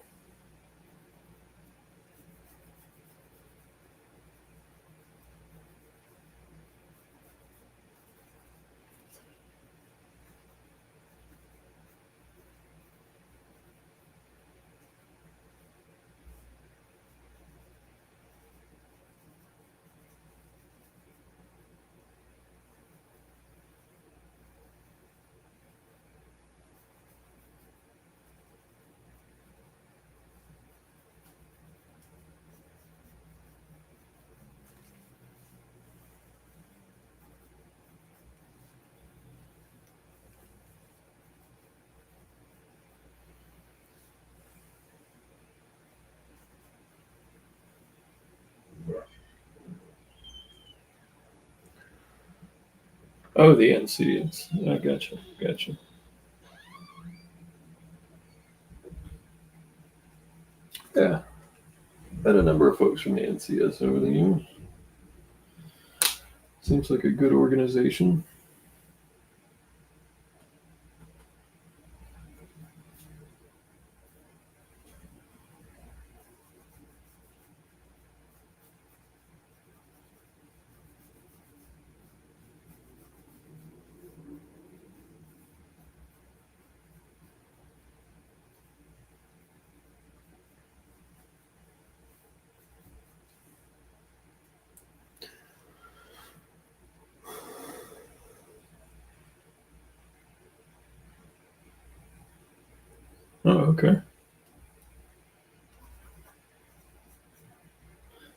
Oh, the NCs. I gotcha. Gotcha. Yeah. Had a number of folks from the NCS over the years. Seems like a good organization. Oh, okay.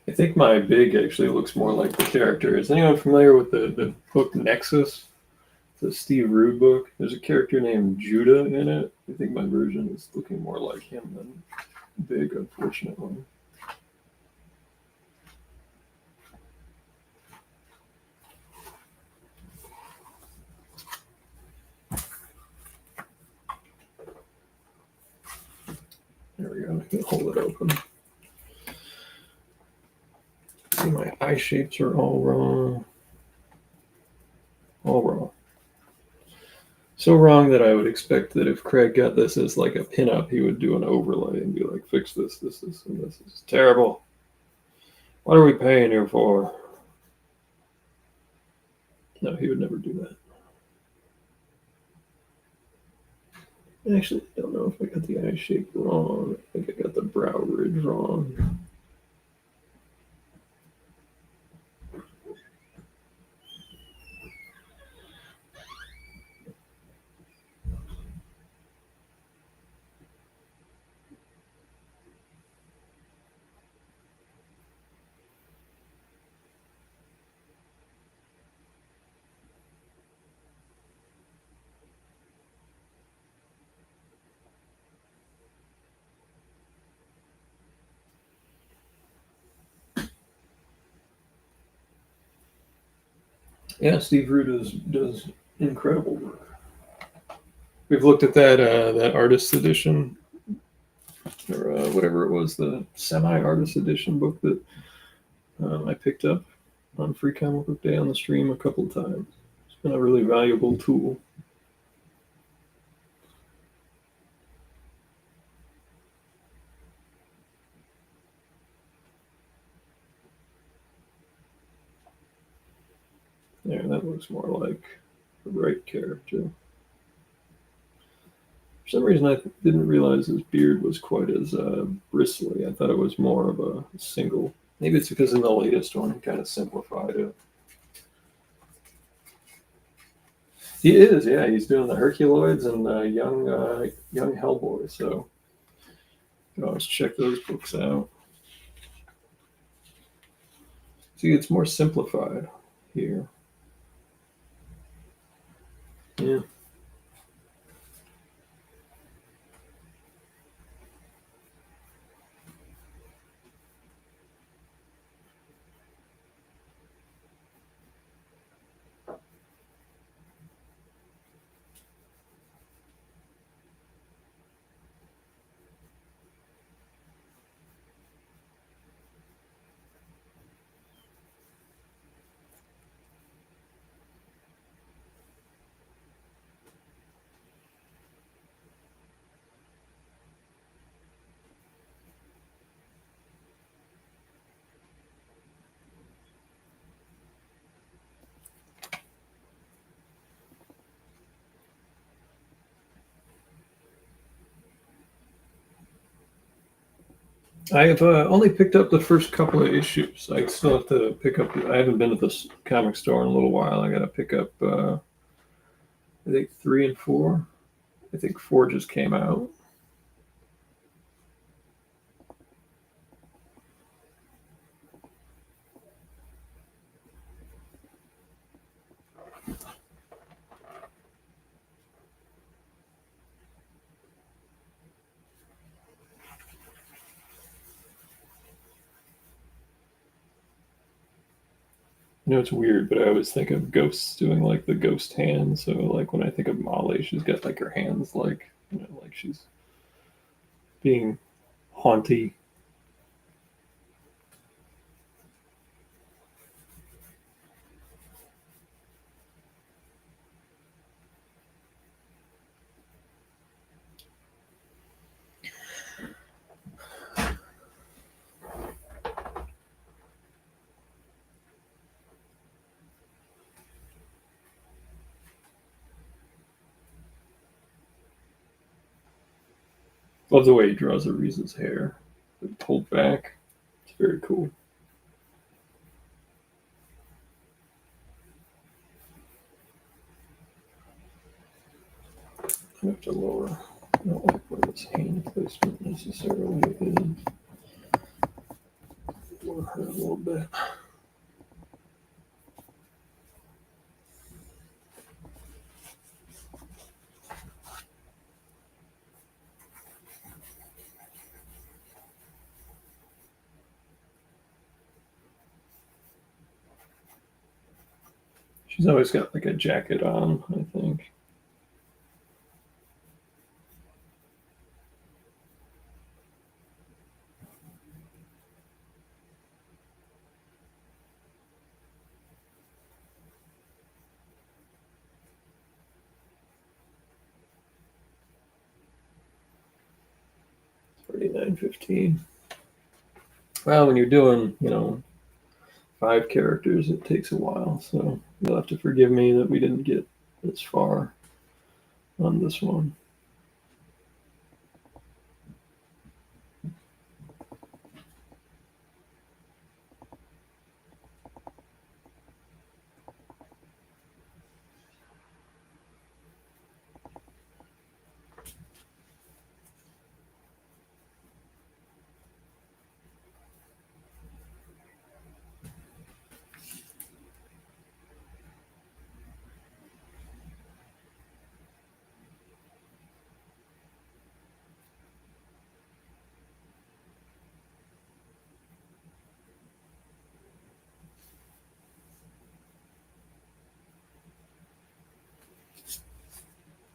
I think my big actually looks more like the character. Is anyone familiar with the book Nexus? It's a Steve Rude book. There's a character named Judah in it. I think my version is looking more like him than Big, unfortunately. There we go. I can hold it open. See, my eye shapes are all wrong. All wrong. So wrong that I would expect that if Craig got this as like a pinup, he would do an overlay and be like, fix this, and this is terrible. What are we paying you for? No, he would never do that. Actually, I don't know if I got the eye shape wrong. I think I got the brow ridge wrong. Yeah, Steve Rude does incredible work. We've looked at that artist edition or whatever it was, the semi-artist edition book that I picked up on Free Comic Book Day on the stream a couple of times. It's been a really valuable tool. Yeah, that looks more like the right character. For some reason, I didn't realize his beard was quite as bristly. I thought it was more of a single. Maybe it's because in the latest one, he kind of simplified it. He is, yeah. He's doing the Herculoids and the young Hellboy. So you can always check those books out. See, it's more simplified here. Yeah. I have only picked up the first couple of issues. I still have to pick up. I haven't been to this comic store in a little while. I got to pick up. I think 3 and 4. I think 4 just came out. You know, it's weird, but I always think of ghosts doing like the ghost hand. So, like when I think of Molly, she's got like her hands like like she's being haunty. Love the way he draws Arisa's hair, pulled back. It's very cool. I have to lower. I don't like where this hand placement necessarily is. We'll hurt a little bit. She's always got like a jacket on, I think. $39.15. Well, when you're doing, 5 characters, it takes a while, so you'll have to forgive me that we didn't get as far on this one.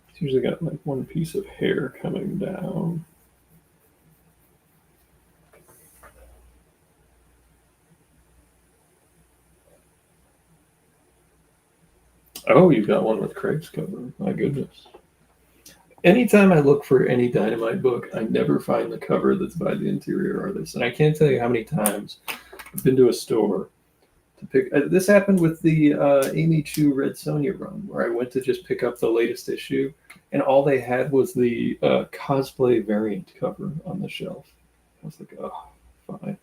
It's usually got like one piece of hair coming down. Oh, you've got one with Craig's cover. My goodness. Anytime I look for any Dynamite book, I never find the cover that's by the interior artist. And I can't tell you how many times I've been to a store to pick. This happened with the Amy Chu Red Sonja run, where I went to just pick up the latest issue, and all they had was the cosplay variant cover on the shelf. I was like, oh, fine.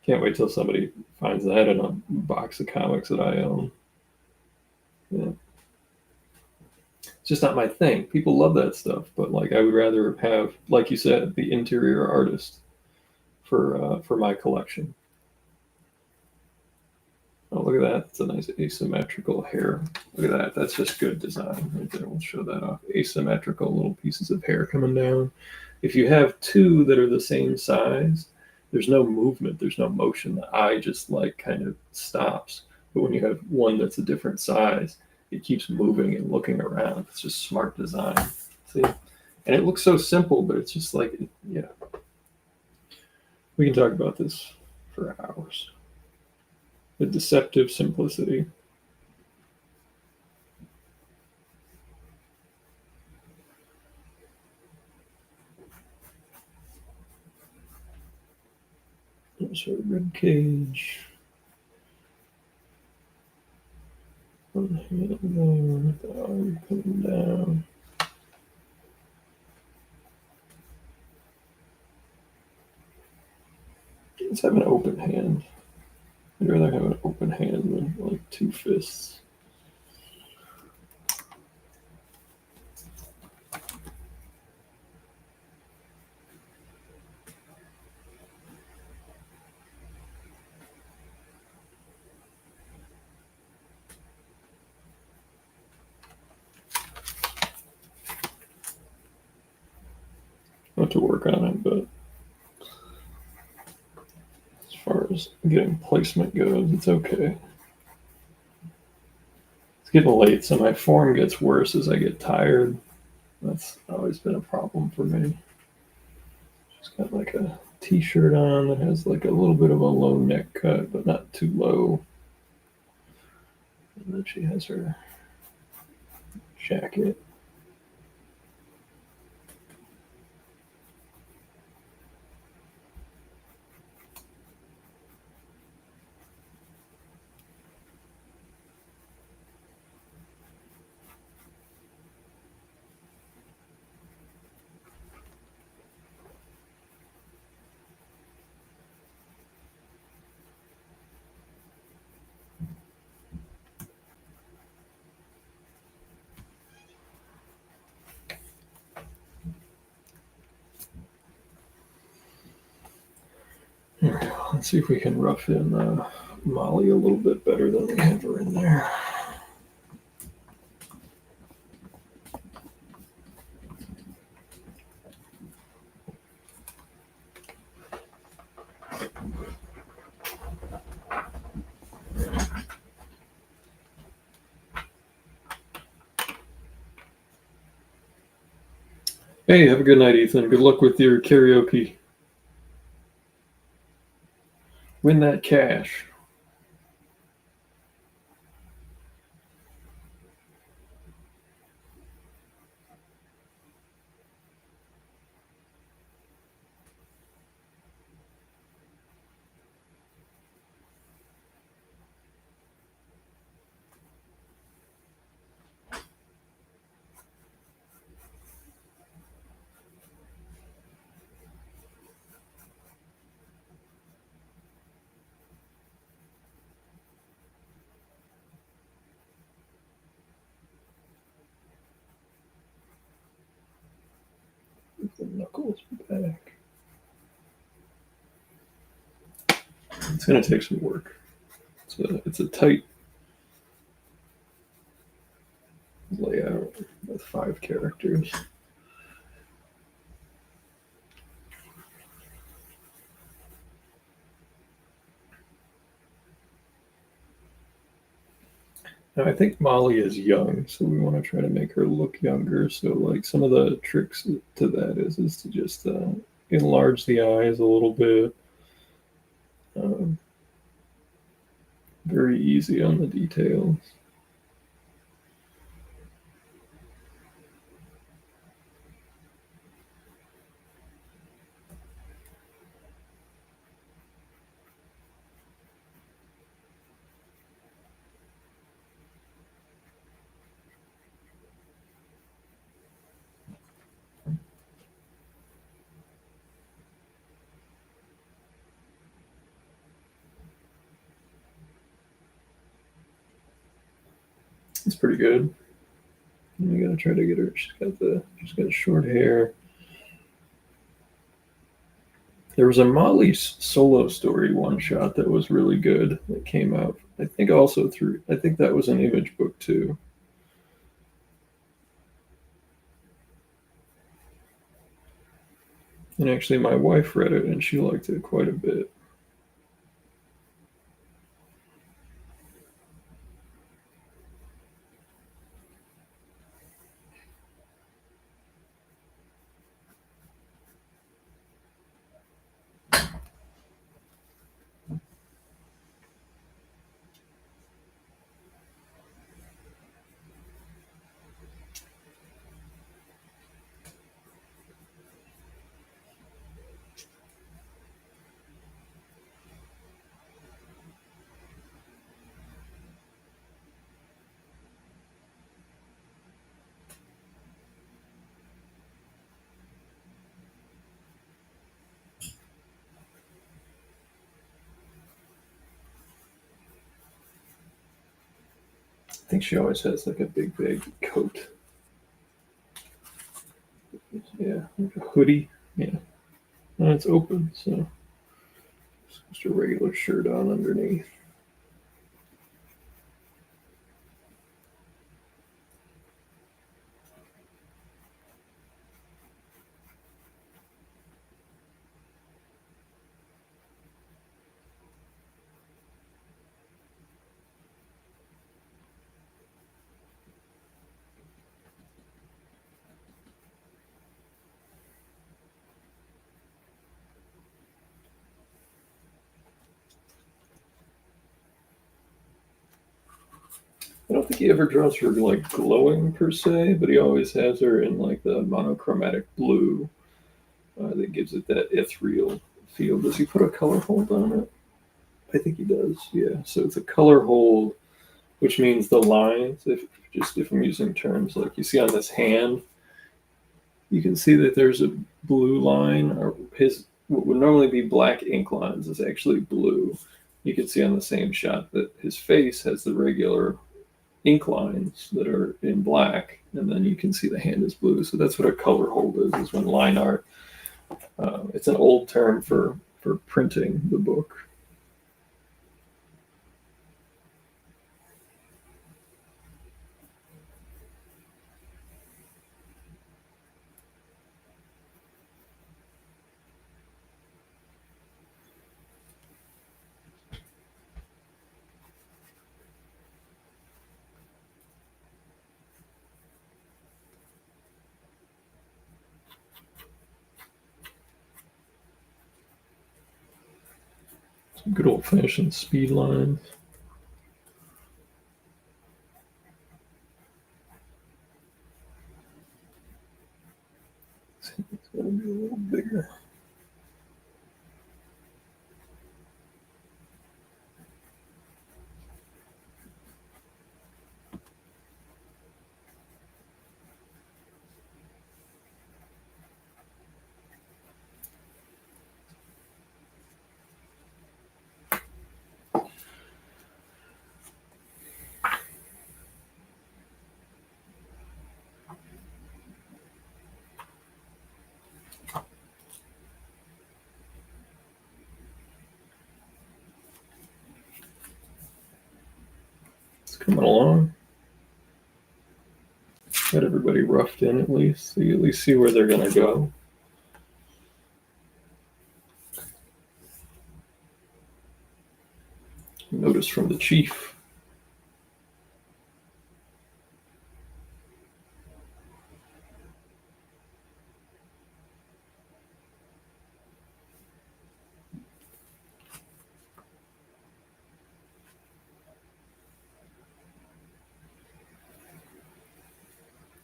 Can't wait till somebody finds that in a box of comics that I own. Yeah. It's just not my thing. People love that stuff, but like I would rather have, like you said, the interior artist for my collection. Oh, look at that. It's a nice asymmetrical hair. Look at that. That's just good design right there. We'll show that off. Asymmetrical little pieces of hair coming down. If you have two that are the same size, there's no movement, there's no motion. The eye just like kind of stops. But when you have one that's a different size, it keeps moving and looking around. It's just smart design. See? And it looks so simple, but it's just like, yeah. We can talk about this for hours. The deceptive simplicity. There's her rib cage. One hand there, the arm coming down. Let's have an open hand. I'd rather have an open hand than like two fists. Not to work on it, but as far as getting placement goes, it's okay. It's getting late, so my form gets worse as I get tired. That's always been a problem for me. She's got like a t-shirt on that has like a little bit of a low neck cut, but not too low. And then she has her jacket. Let's see if we can rough in Molly a little bit better than we have her in there. Hey, have a good night, Ethan. Good luck with your karaoke. Win that cash. The Nichols back. It's going to take some work. It's a tight layout with 5 characters. Now, I think Molly is young, so we want to try to make her look younger. So, like, some of the tricks to that is to just enlarge the eyes a little bit. Very easy on the details. It's pretty good. You gotta try to get her. She's got short hair. There was a Molly's solo story one shot that was really good that came out. I think also through. I think that was an Image book too. And actually, my wife read it and she liked it quite a bit. I think she always has like a big coat. Yeah, like a hoodie. Yeah. And it's open, so it's just a regular shirt on underneath. I don't think he ever draws her like glowing per se, but he always has her in like the monochromatic blue that gives it that ethereal feel. Does he put a color hold on it? I think he does. Yeah. So it's a color hold, which means the lines. If I'm using terms like you see on this hand, you can see that there's a blue line, or his what would normally be black ink lines is actually blue. You can see on the same shot that his face has the regular ink lines that are in black, and then you can see the hand is blue. So that's what a color hold is when line art. It's an old term for printing the book. Some good old-fashioned speed lines. It's going to be a little bigger. It's coming along. Got everybody roughed in at least, so you at least see where they're going to go. Notice from the chief.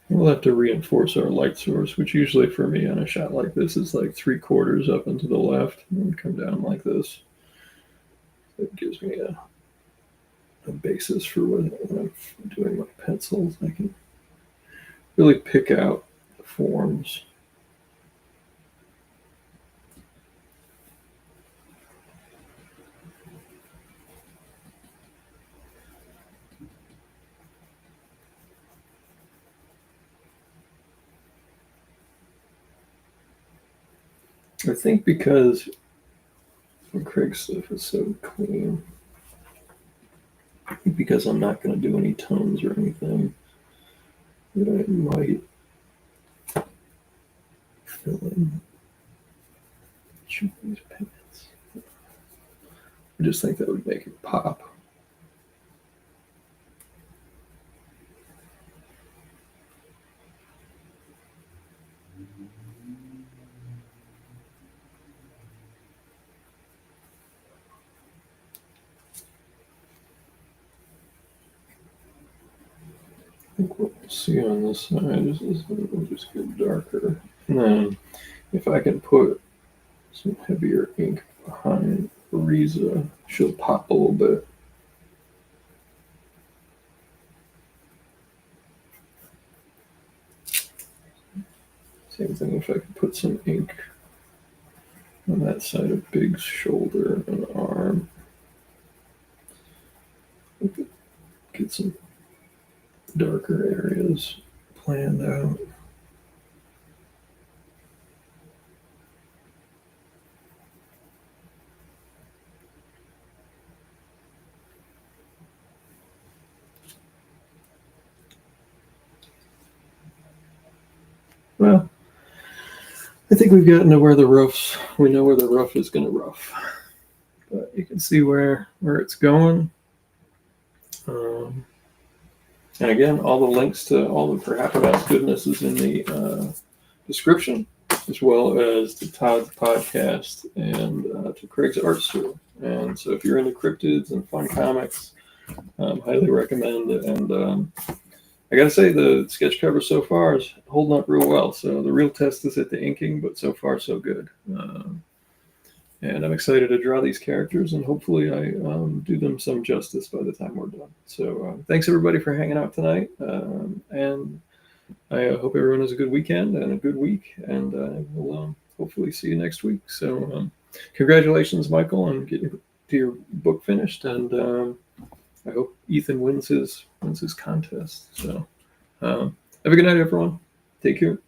We'll have to reinforce our light source, which usually for me on a shot like this is like 3/4 up and to the left, and come down like this. It gives me a basis for when I'm doing my pencils. I can really pick out the forms. I think because Craig's stuff is so clean, I think because I'm not going to do any tones or anything, that I might fill in these pants. I just think that would make it pop. I think what we'll see on this side is it'll just get darker. And then if I can put some heavier ink behind Riza, she'll pop a little bit. Same thing if I could put some ink on that side of Big's shoulder and arm. I could get some darker areas planned out. Well, I think we've gotten to where we know where the rough is going to rough. But you can see where it's going. And again, all the links to all the Perhapanauts goodness is in the description, as well as to Todd's podcast and to Craig's art store. And so if you're into cryptids and fun comics, highly recommend it. And I got to say, the sketch cover so far is holding up real well. So the real test is at the inking, but so far so good. And I'm excited to draw these characters, and hopefully I do them some justice by the time we're done. So thanks everybody for hanging out tonight, and I hope everyone has a good weekend and a good week, and we'll hopefully see you next week. So congratulations, Michael, on getting to your book finished, and I hope Ethan wins his contest. So have a good night, everyone. Take care.